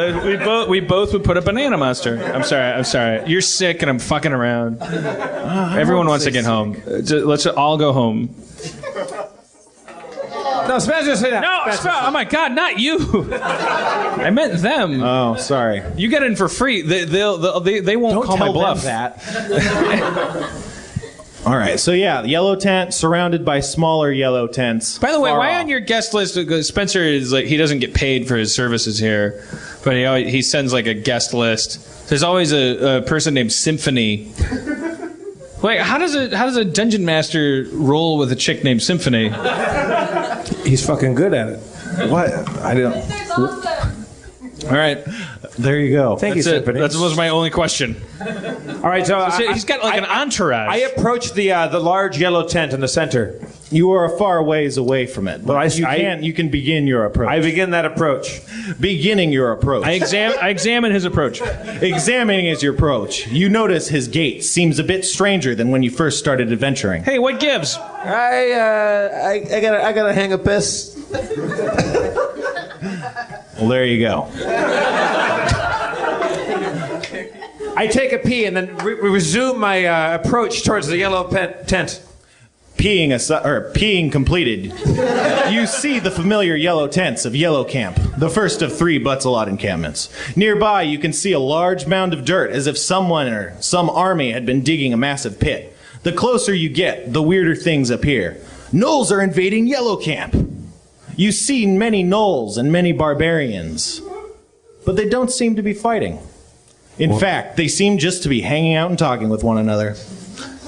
Speaker 6: we both would put a banana monster. I'm sorry. You're sick and I'm fucking around. Everyone wants to get home. Let's all go home.
Speaker 5: No, Spencer, say that.
Speaker 6: No, oh my God, not you. I meant them.
Speaker 11: Oh, sorry.
Speaker 6: You get in for free. They won't
Speaker 11: Don't
Speaker 6: call
Speaker 11: tell
Speaker 6: my bluff.
Speaker 11: them that. All right, so yeah, yellow tent surrounded by smaller yellow tents.
Speaker 6: By the way,
Speaker 11: far
Speaker 6: why
Speaker 11: off.
Speaker 6: on your guest list? Spencer is like, he doesn't get paid for his services here, but he sends like a guest list. There's always a person named Symphony. Wait, how does a dungeon master roll with a chick named Symphony?
Speaker 5: He's fucking good at it.
Speaker 11: What? I don't.
Speaker 6: All right,
Speaker 11: there you go.
Speaker 5: Thank you,
Speaker 6: That's it.
Speaker 5: Symphony.
Speaker 6: That was my only question.
Speaker 5: All right, so
Speaker 6: He's got like an entourage.
Speaker 5: I approached the large yellow tent in the center.
Speaker 11: You are a far ways away from it, but you can begin your approach.
Speaker 5: I begin that approach.
Speaker 11: Beginning your approach.
Speaker 6: I examine his approach.
Speaker 11: Examining is your approach. You notice his gait seems a bit stranger than when you first started adventuring.
Speaker 6: Hey, what gives?
Speaker 5: I gotta hang a piss.
Speaker 11: Well, there you go.
Speaker 5: I take a pee and then resume my approach towards the yellow tent.
Speaker 11: Peeing completed, you see the familiar yellow tents of Yellow Camp, the first of 3 Butts-a-Lot encampments. Nearby, you can see a large mound of dirt, as if someone or some army had been digging a massive pit. The closer you get, the weirder things appear. Gnolls are invading Yellow Camp. You see many gnolls and many barbarians, but they don't seem to be fighting. In fact, they seem just to be hanging out and talking with one another.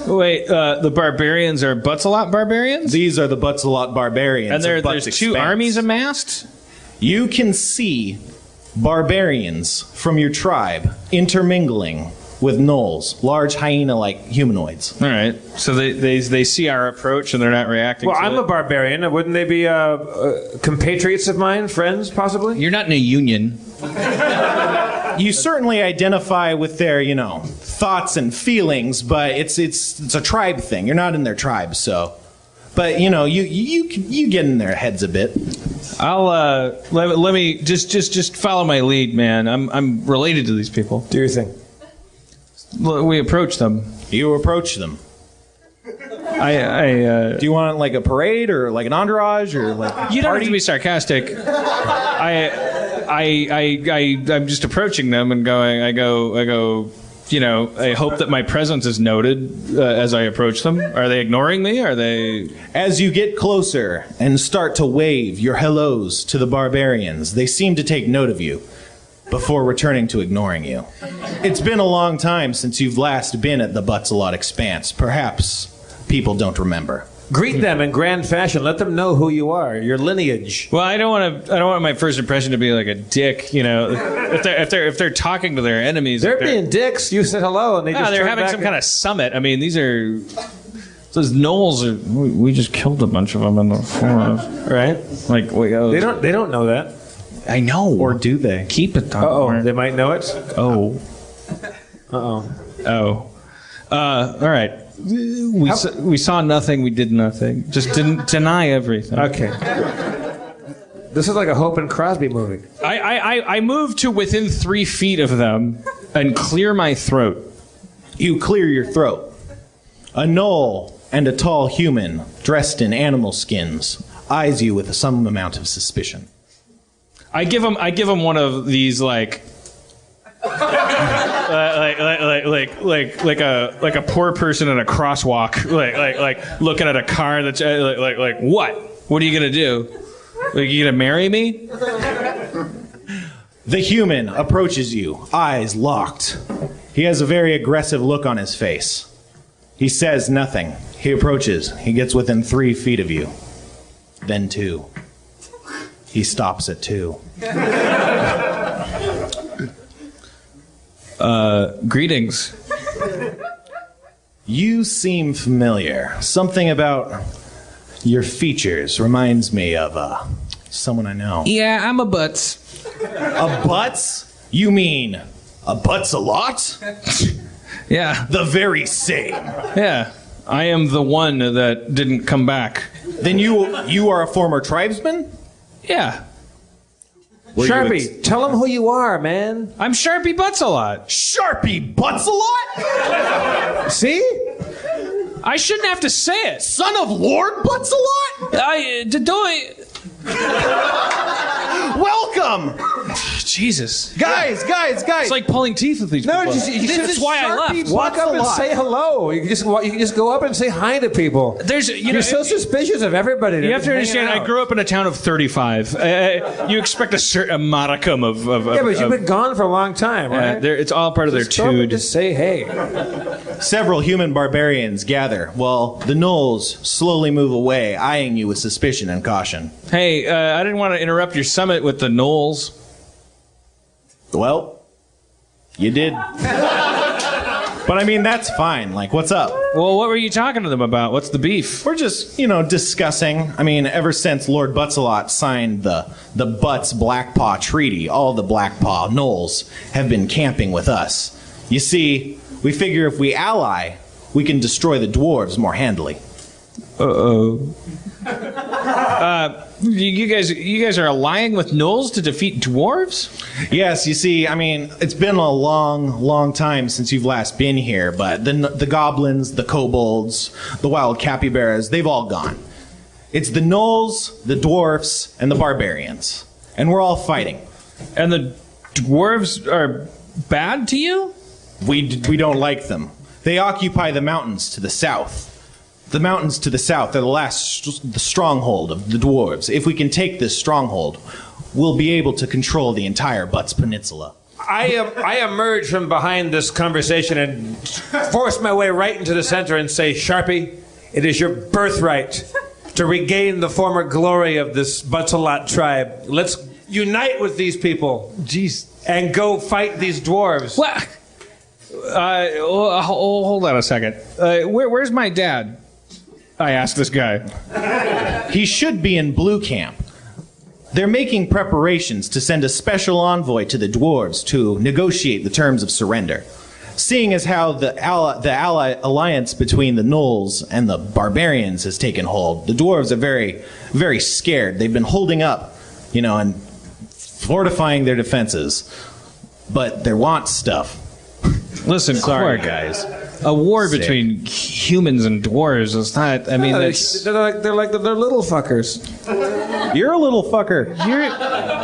Speaker 6: Wait, the barbarians are Butts-a-Lot barbarians?
Speaker 11: These are the Butts-a-Lot barbarians.
Speaker 6: And
Speaker 11: of
Speaker 6: there's
Speaker 11: Butts
Speaker 6: 2
Speaker 11: Expanse.
Speaker 6: armies amassed?
Speaker 11: You can see barbarians from your tribe intermingling with gnolls, large hyena-like humanoids.
Speaker 6: All right. So they see our approach and they're not reacting
Speaker 5: Well,
Speaker 6: to
Speaker 5: I'm
Speaker 6: it?
Speaker 5: a barbarian. Wouldn't they be compatriots of mine, friends, possibly?
Speaker 6: You're not in a union.
Speaker 11: You certainly identify with their, thoughts and feelings, but it's a tribe thing. You're not in their tribe, so. But you get in their heads a bit.
Speaker 6: I'll let me just follow my lead, man. I'm related to these people.
Speaker 5: Do your thing.
Speaker 6: We approach them.
Speaker 11: You approach them.
Speaker 6: Do
Speaker 11: you want like a parade or like an entourage or like?
Speaker 6: You don't have to be sarcastic. I'm just approaching them and going. I go. I hope that my presence is noted as I approach them. Are they ignoring me? Are they?
Speaker 11: As you get closer and start to wave your hellos to the barbarians, they seem to take note of you before returning to ignoring you. It's been a long time since you've last been at the Butts-a-Lot Expanse. Perhaps people don't remember.
Speaker 5: Greet them in grand fashion. Let them know who you are, your lineage.
Speaker 6: Well, I don't want my first impression to be like a dick. If they're talking to their enemies,
Speaker 5: They're being dicks. You said hello, and they just
Speaker 6: they're
Speaker 5: turned
Speaker 6: having
Speaker 5: back
Speaker 6: some kind of summit. I mean, those gnolls are. We just killed a bunch of them in the forest,
Speaker 5: right?
Speaker 6: Like
Speaker 5: they don't know that.
Speaker 6: I know.
Speaker 11: Or do they?
Speaker 6: Keep it down.
Speaker 5: Oh, they might know it.
Speaker 6: Oh.
Speaker 5: Oh.
Speaker 6: All right. We saw nothing. We did nothing. Just didn't deny everything.
Speaker 5: Okay. This is like a Hope and Crosby movie.
Speaker 6: I moved to within 3 feet of them and clear my throat.
Speaker 11: You clear your throat. A gnoll and a tall human dressed in animal skins eyes you with some amount of suspicion.
Speaker 6: I give him one of these like a poor person in a crosswalk, like looking at a car that's like what? What are you gonna do? Like, you gonna marry me?
Speaker 11: The human approaches you, eyes locked. He has a very aggressive look on his face. He says nothing. He approaches. He gets within 3 feet of you. Then 2. He stops at 2.
Speaker 12: Greetings.
Speaker 11: You seem familiar. Something about your features reminds me of someone I know.
Speaker 12: Yeah, I'm a butts.
Speaker 11: A butts? You mean a butts a lot?
Speaker 12: Yeah.
Speaker 11: The very same.
Speaker 12: Yeah. I am the one that didn't come back.
Speaker 11: Then you are a former tribesman?
Speaker 12: Yeah.
Speaker 5: Sharpie, tell him who you are, man.
Speaker 12: I'm Sharpie Butts a lot.
Speaker 11: Sharpie Butts a lot?
Speaker 5: See?
Speaker 12: I shouldn't have to say it.
Speaker 11: Son of Lord Butts a lot? Welcome!
Speaker 12: Jesus.
Speaker 5: Guys.
Speaker 12: It's like pulling teeth with these people. That's why I left.
Speaker 5: Walk up and say hello. You can just go up and say hi to people. You're so suspicious of everybody.
Speaker 12: You have to understand, I grew up in a town of 35. You expect a modicum of
Speaker 5: yeah, but you've been gone for a long time, right?
Speaker 12: It's all part of their
Speaker 5: Just go up and
Speaker 12: tude.
Speaker 5: just say hey.
Speaker 11: Several human barbarians gather while the gnolls slowly move away, eyeing you with suspicion and caution.
Speaker 12: Hey, I didn't want to interrupt your summit with the gnolls.
Speaker 11: Well, you did. But I mean, that's fine. Like, what's up?
Speaker 12: Well, what were you talking to them about? What's the beef?
Speaker 11: We're just, discussing. I mean, ever since Lord Butsalot signed the Butts Blackpaw Treaty, all the Blackpaw gnolls have been camping with us. You see, we figure if we ally, we can destroy the dwarves more handily.
Speaker 12: Uh-oh. You guys are allying with gnolls to defeat dwarves?
Speaker 11: Yes, you see, I mean, it's been a long time since you've last been here, but the goblins, the kobolds, the wild capybaras, they've all gone. It's the gnolls, the dwarfs, and the barbarians. And we're all fighting.
Speaker 12: And the dwarves are bad to you?
Speaker 11: We don't like them. They occupy the mountains to the south. The mountains to the south are the stronghold of the dwarves. If we can take this stronghold, we'll be able to control the entire Butts Peninsula.
Speaker 5: I emerge from behind this conversation and force my way right into the center and say, Sharpie, it is your birthright to regain the former glory of this Butsalot tribe. Let's unite with these people.
Speaker 12: Jeez.
Speaker 5: And go fight these dwarves.
Speaker 12: What? Hold on a second. Where's my dad? I asked this guy.
Speaker 11: He should be in Blue Camp. They're making preparations to send a special envoy to the dwarves to negotiate the terms of surrender. Seeing as how the ally alliance between the gnolls and the barbarians has taken hold, the dwarves are very, very scared. They've been holding up, and fortifying their defenses. But they want stuff.
Speaker 12: Listen,
Speaker 11: sorry,
Speaker 12: Quark,
Speaker 11: guys.
Speaker 12: A war between humans and dwarves is not. I mean, that's.
Speaker 5: They're little fuckers.
Speaker 11: You're a little fucker.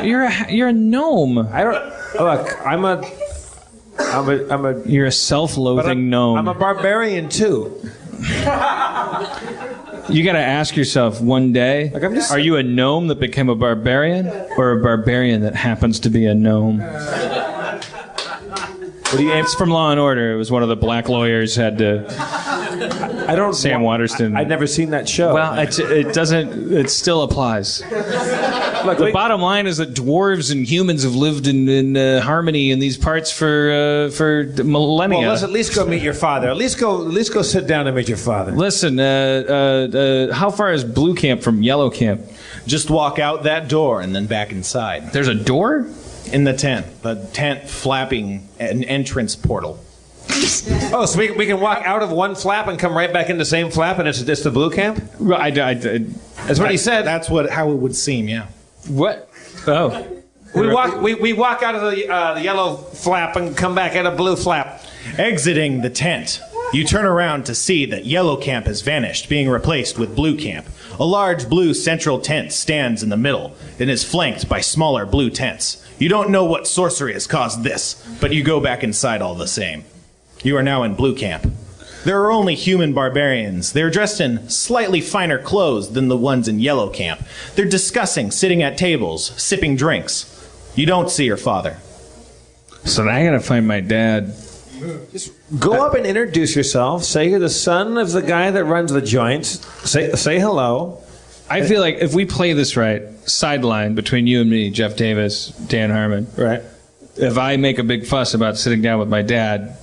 Speaker 12: You're a gnome.
Speaker 5: I don't look. I'm a.
Speaker 12: You're a self-loathing gnome.
Speaker 5: I'm a barbarian too.
Speaker 12: You got to ask yourself one day: are you a gnome that became a barbarian, or a barbarian that happens to be a gnome? It's from Law and Order. It was one of the black lawyers had to. Sam Waterston.
Speaker 5: I'd never seen that show.
Speaker 12: Well, it doesn't. It still applies. Look, the bottom line is that dwarves and humans have lived in harmony in these parts for millennia.
Speaker 5: Well, let's at least go meet your father. At least go sit down and meet your father.
Speaker 12: Listen, how far is Blue Camp from Yellow Camp?
Speaker 11: Just walk out that door and then back inside.
Speaker 12: There's a door?
Speaker 11: In the tent. The tent flapping an entrance portal.
Speaker 5: Oh, so we can walk out of one flap and come right back in the same flap, and it's the Blue Camp?
Speaker 11: That's what he said. That's how it would seem, yeah.
Speaker 12: What? Oh.
Speaker 5: We walk out of the yellow flap and come back at a blue flap.
Speaker 11: Exiting the tent, you turn around to see that Yellow Camp has vanished, being replaced with Blue Camp. A large blue central tent stands in the middle and is flanked by smaller blue tents. You don't know what sorcery has caused this, but you go back inside all the same. You are now in Blue Camp. There are only human barbarians. They're dressed in slightly finer clothes than the ones in Yellow Camp. They're discussing, sitting at tables, sipping drinks. You don't see your father.
Speaker 12: So now I gotta find my dad.
Speaker 5: Just go up and introduce yourself. Say you're the son of the guy that runs the joint. Say hello.
Speaker 12: I feel like if we play this right, sideline between you and me, Jeff Davis, Dan Harmon.
Speaker 5: Right.
Speaker 12: If I make a big fuss about sitting down with my dad,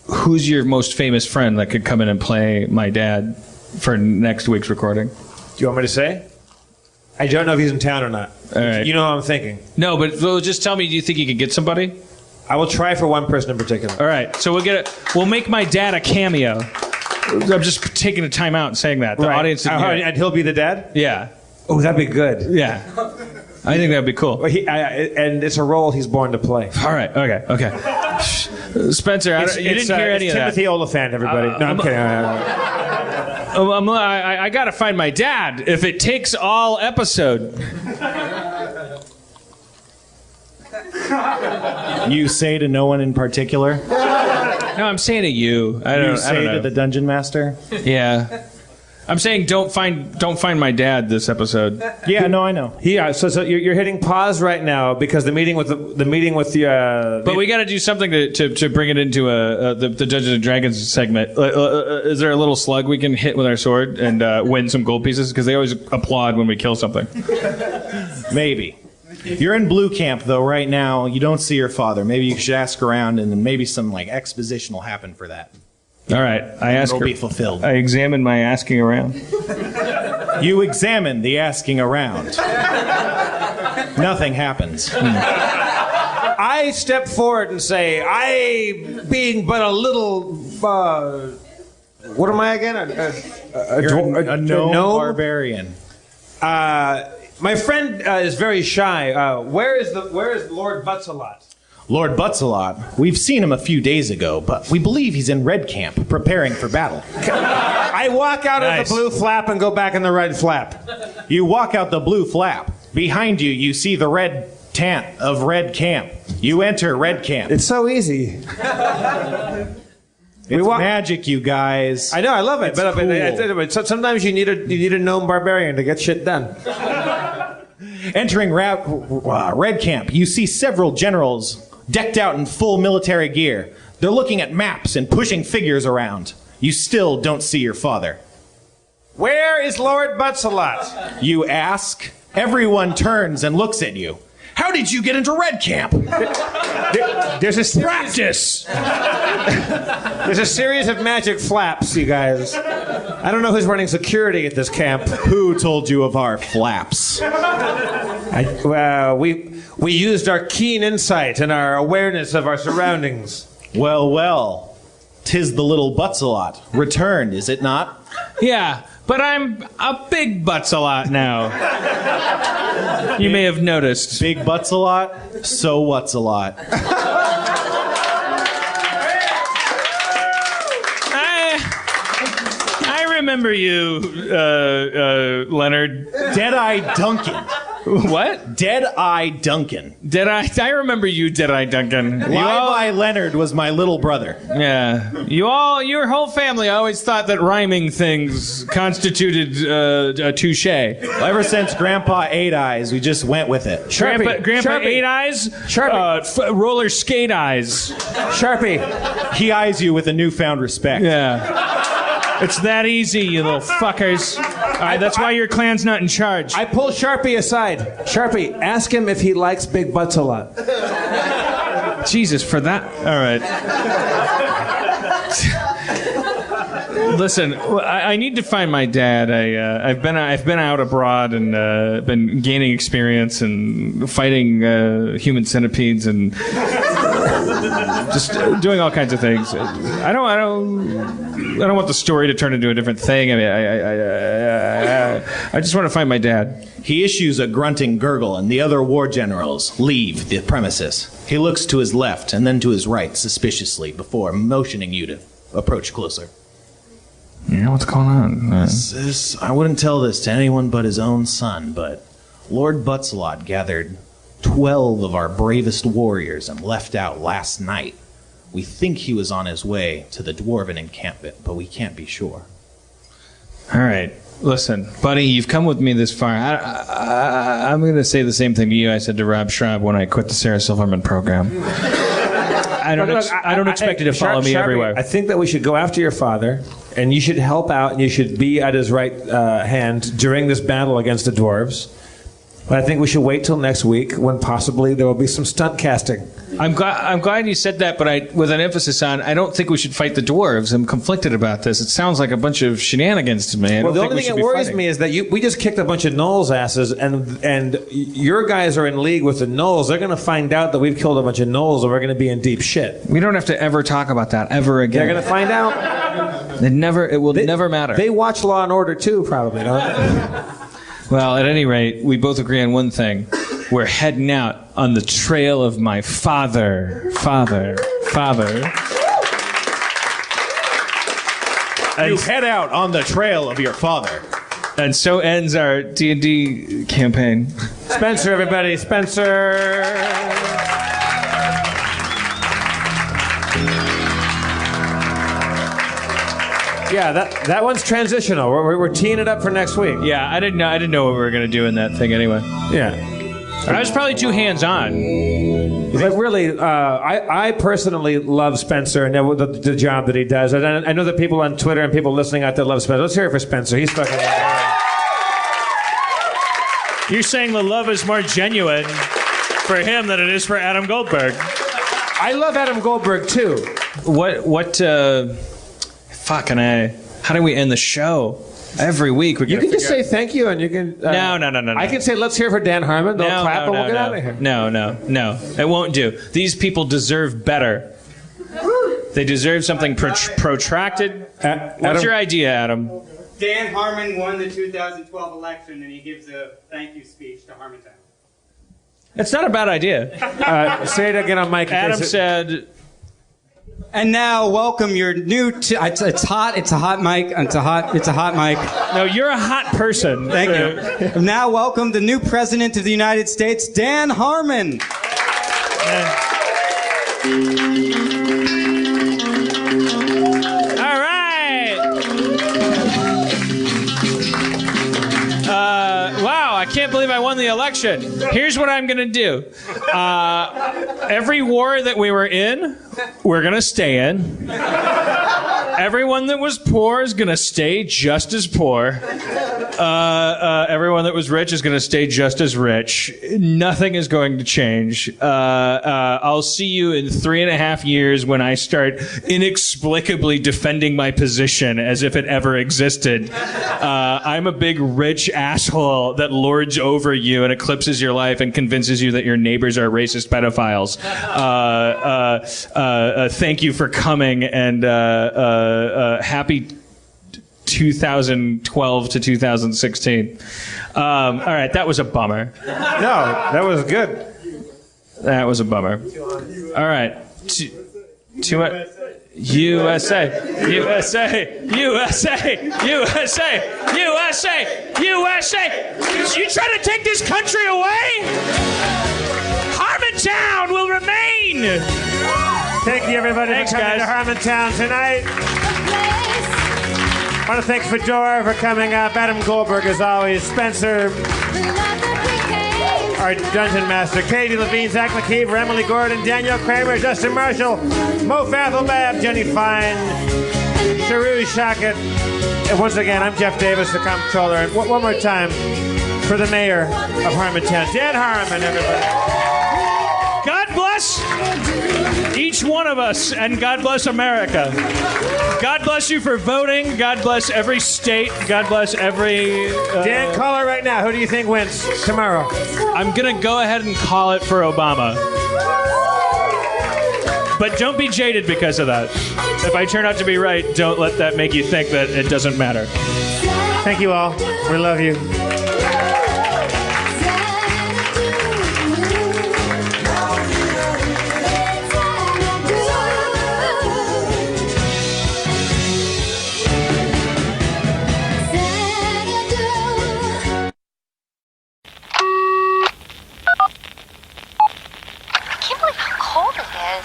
Speaker 12: who's your most famous friend that could come in and play my dad for next week's recording?
Speaker 5: Do you want me to say? I don't know if he's in town or not.
Speaker 12: All right.
Speaker 5: You know what I'm thinking.
Speaker 12: No, but just tell me, do you think you could get somebody?
Speaker 5: I will try for one person in particular.
Speaker 12: All right. So we'll make my dad a cameo. I'm just taking a time out and saying that. The audience didn't hear it.
Speaker 5: And he'll be the dad?
Speaker 12: Yeah.
Speaker 5: Oh, that'd be good.
Speaker 12: Yeah. I think that'd be cool.
Speaker 5: Well, and it's a role he's born to play.
Speaker 12: All right. Okay. Spencer, you didn't hear any of that.
Speaker 5: Timothy Oliphant, everybody. No, I'm kidding.
Speaker 12: I got to find my dad if it takes all episode.
Speaker 11: You say to no one in particular?
Speaker 12: No, I'm saying to you. I don't know.
Speaker 11: To the dungeon master?
Speaker 12: Yeah. I'm saying don't find my dad this episode.
Speaker 11: Yeah, no, I know.
Speaker 5: Yeah, so you're hitting pause right now because the meeting with the.
Speaker 12: But we got to do something to bring it into the Dungeons and Dragons segment. Is there a little slug we can hit with our sword and win some gold pieces? Because they always applaud when we kill something.
Speaker 11: Maybe. You're in blue camp though right now. You don't see your father. Maybe you should ask around, and then maybe some exposition will happen for that.
Speaker 12: All right, I ask.
Speaker 11: It'll be fulfilled.
Speaker 12: I examine my asking around.
Speaker 11: You examine the asking around. Nothing happens.
Speaker 5: I step forward and say, I, being but a little, what am I again?
Speaker 11: A gnome barbarian.
Speaker 5: My friend is very shy. Where is Lord Butsalot?
Speaker 11: Lord Butsalot, we've seen him a few days ago, but we believe he's in Red Camp, preparing for battle.
Speaker 5: I walk out of the blue flap and go back in the red flap.
Speaker 11: You walk out the blue flap. Behind you, you see the red tent of Red Camp. You enter Red Camp.
Speaker 5: It's so easy.
Speaker 11: It's magic, you guys.
Speaker 5: I know, I love it.
Speaker 11: It's cool.
Speaker 5: But sometimes you need a gnome barbarian to get shit done.
Speaker 11: Entering Red Camp, you see several generals decked out in full military gear. They're looking at maps and pushing figures around. You still don't see your father.
Speaker 5: Where is Lord Butsalot?
Speaker 11: You ask. Everyone turns and looks at you. How did you get into Red Camp?
Speaker 5: There's a
Speaker 11: practice.
Speaker 5: There's a series of magic flaps, you guys. I don't know who's running security at this camp.
Speaker 11: Who told you of our flaps?
Speaker 5: We used our keen insight and our awareness of our surroundings.
Speaker 11: Well, 'tis the little Butsalot. Returned, is it not?
Speaker 12: Yeah, but I'm a big Butsalot now. You may have noticed.
Speaker 11: Big Butsalot? So what's a lot?
Speaker 12: I remember you, Leonard.
Speaker 11: Dead-Eye Duncan.
Speaker 12: What?
Speaker 11: Dead-Eye Duncan.
Speaker 12: I remember you, Dead-Eye Duncan.
Speaker 11: Live-Eye Leonard was my little brother.
Speaker 12: Yeah. Your whole family always thought that rhyming things constituted a touche.
Speaker 11: Well, ever since Grandpa Eight Eyes, we just went with it.
Speaker 12: Grandpa Eight Eyes?
Speaker 5: Sharpie.
Speaker 12: Roller skate eyes.
Speaker 5: Sharpie.
Speaker 11: He eyes you with a newfound respect.
Speaker 12: Yeah. It's that easy, you little fuckers. That's why your clan's not in charge.
Speaker 5: I pull Sharpie aside. Sharpie, ask him if he likes big butts a lot.
Speaker 12: Jesus, for that? All right. Listen, I need to find my dad. I've been out abroad and been gaining experience and fighting human centipedes and just doing all kinds of things. I don't want the story to turn into a different thing. I mean, I just want to find my dad.
Speaker 11: He issues a grunting gurgle, and the other war generals leave the premises. He looks to his left and then to his right suspiciously before motioning you to approach closer.
Speaker 12: Yeah, what's going on?
Speaker 11: I wouldn't tell this to anyone but his own son, but Lord Butsalot gathered 12 of our bravest warriors and left out last night. We think he was on his way to the Dwarven encampment, but we can't be sure.
Speaker 12: All right. Listen, buddy, you've come with me this far. I'm going to say the same thing to you I said to Rob Schraub when I quit the Sarah Silverman program.
Speaker 6: I don't expect you to follow me everywhere.
Speaker 5: I think that we should go after your father, and you should help out, and you should be at his right hand during this battle against the dwarves. But I think we should wait till next week, when possibly there will be some stunt casting.
Speaker 6: I'm glad you said that, but with an emphasis on, I don't think we should fight the dwarves. I'm conflicted about this. It sounds like a bunch of shenanigans to me.
Speaker 5: Well, the only thing that worries me is that we just kicked a bunch of gnolls' asses, and your guys are in league with the gnolls. They're going to find out that we've killed a bunch of gnolls, and we're going to be in deep shit.
Speaker 6: We don't have to ever talk about that ever again.
Speaker 5: They're going to find out.
Speaker 6: It will never matter.
Speaker 5: They watch Law and Order too, probably, don't they?
Speaker 6: Well, at any rate, we both agree on one thing. We're heading out on the trail of my father.
Speaker 11: You head out on the trail of your father.
Speaker 6: And so ends our D&D campaign.
Speaker 5: Spencer, everybody. Spencer. Yeah, that one's transitional. We're teeing it up for next week.
Speaker 6: Yeah, I didn't know what we were going to do in that thing anyway.
Speaker 5: Yeah.
Speaker 6: I was probably too hands-on.
Speaker 5: But really, I personally love Spencer and the job that he does. And I know that people on Twitter and people listening out there love Spencer. Let's hear it for Spencer. He's fucking...
Speaker 13: You're saying the love is more genuine for him than it is for Adam Goldberg.
Speaker 5: I love Adam Goldberg, too.
Speaker 6: Fucking A. How do we end the show? Every week we
Speaker 5: You can just say thank you, and you can...
Speaker 6: No.
Speaker 5: I can say, let's hear for Dan Harmon. They'll clap, and we'll get out of here.
Speaker 6: No. It won't do. These people deserve better. They deserve something protracted. What's your idea, Adam?
Speaker 10: Dan Harmon won the 2012 election, and he gives a thank you speech to Harmontown.
Speaker 6: It's not a bad idea.
Speaker 5: Say it again on mic.
Speaker 6: Adam said...
Speaker 10: And now, welcome your new... it's hot. It's a hot mic. It's a hot mic.
Speaker 13: No, you're a hot person.
Speaker 10: Thank you. Now, welcome the new president of the United States, Dan Harmon.
Speaker 13: All right. Wow, I can't believe I won the election. Here's what I'm going to do. Every war that we were in, we're going to stay in. Everyone that was poor is going to stay just as poor. Everyone that was rich is going to stay just as rich. Nothing is going to change. I'll see you in 3.5 years when I start inexplicably defending my position as if it ever existed. I'm a big rich asshole that lords over you and eclipses your life and convinces you that your neighbors are racist pedophiles. Thank you for coming, and happy 2012 to 2016. All right, that was a bummer.
Speaker 5: No, that was good.
Speaker 6: That was a bummer. All right. USA.
Speaker 13: You trying to take this country away? Harmontown will remain.
Speaker 5: Thank you, everybody,
Speaker 13: Thanks,
Speaker 5: for coming
Speaker 13: guys.
Speaker 5: to Harmontown tonight. I want to thank Fedora for coming up. Adam Goldberg, as always. Spencer, our Dungeon Master. Katie Levine, Zach McKeever, Emily Gordon, Daniel Kramer, Justin Marshall, Mo Fathelbab, Jenny Fine, Sharu Shakat. And once again, I'm Jeff Davis, the comptroller. And one more time for the mayor of Harmontown, Dan Harmon, everybody.
Speaker 13: God bless each one of us, and God bless America. God bless you for voting. God bless every state. God bless every...
Speaker 5: Dan, call it right now. Who do you think wins tomorrow?
Speaker 13: I'm going to go ahead and call it for Obama. But don't be jaded because of that. If I turn out to be right, don't let that make you think that it doesn't matter.
Speaker 5: Thank you all. We love you.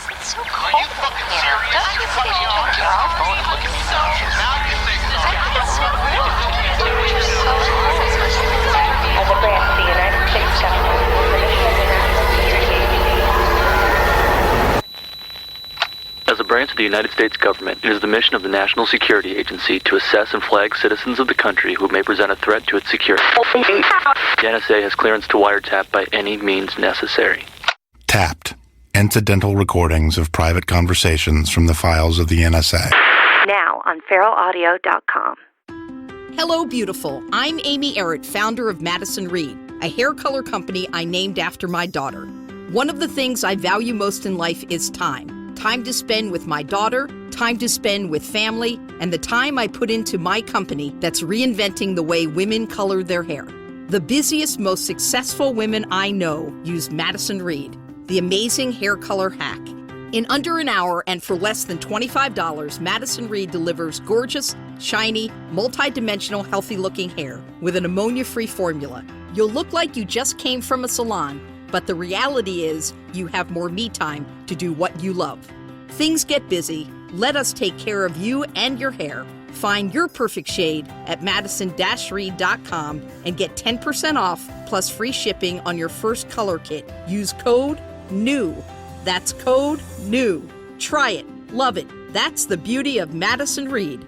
Speaker 14: It's so cold in here. Don't you think you should turn your phone and look at me now? Now you think so. I think it's so rude. You're so
Speaker 15: branch of the United States government, it is the mission of the National Security Agency to assess and flag citizens of the country who may present a threat to its security. The NSA has clearance to wiretap by any means necessary.
Speaker 16: Tapped. Incidental recordings of private conversations from the files of the NSA.
Speaker 14: Now on feralaudio.com.
Speaker 17: Hello, beautiful. I'm Amy Errett, founder of Madison Reed, a hair color company I named after my daughter. One of the things I value most in life is time. Time to spend with my daughter, time to spend with family, and the time I put into my company that's reinventing the way women color their hair. The busiest, most successful women I know use Madison Reed, the amazing hair color hack. In under an hour and for less than $25, Madison Reed delivers gorgeous, shiny, multi-dimensional, healthy-looking hair with an ammonia-free formula. You'll look like you just came from a salon, but the reality is you have more me time to do what you love. Things get busy. Let us take care of you and your hair. Find your perfect shade at madison-reed.com and get 10% off plus free shipping on your first color kit. Use code NEW. That's code NEW. Try it. Love it. That's the beauty of Madison Reed.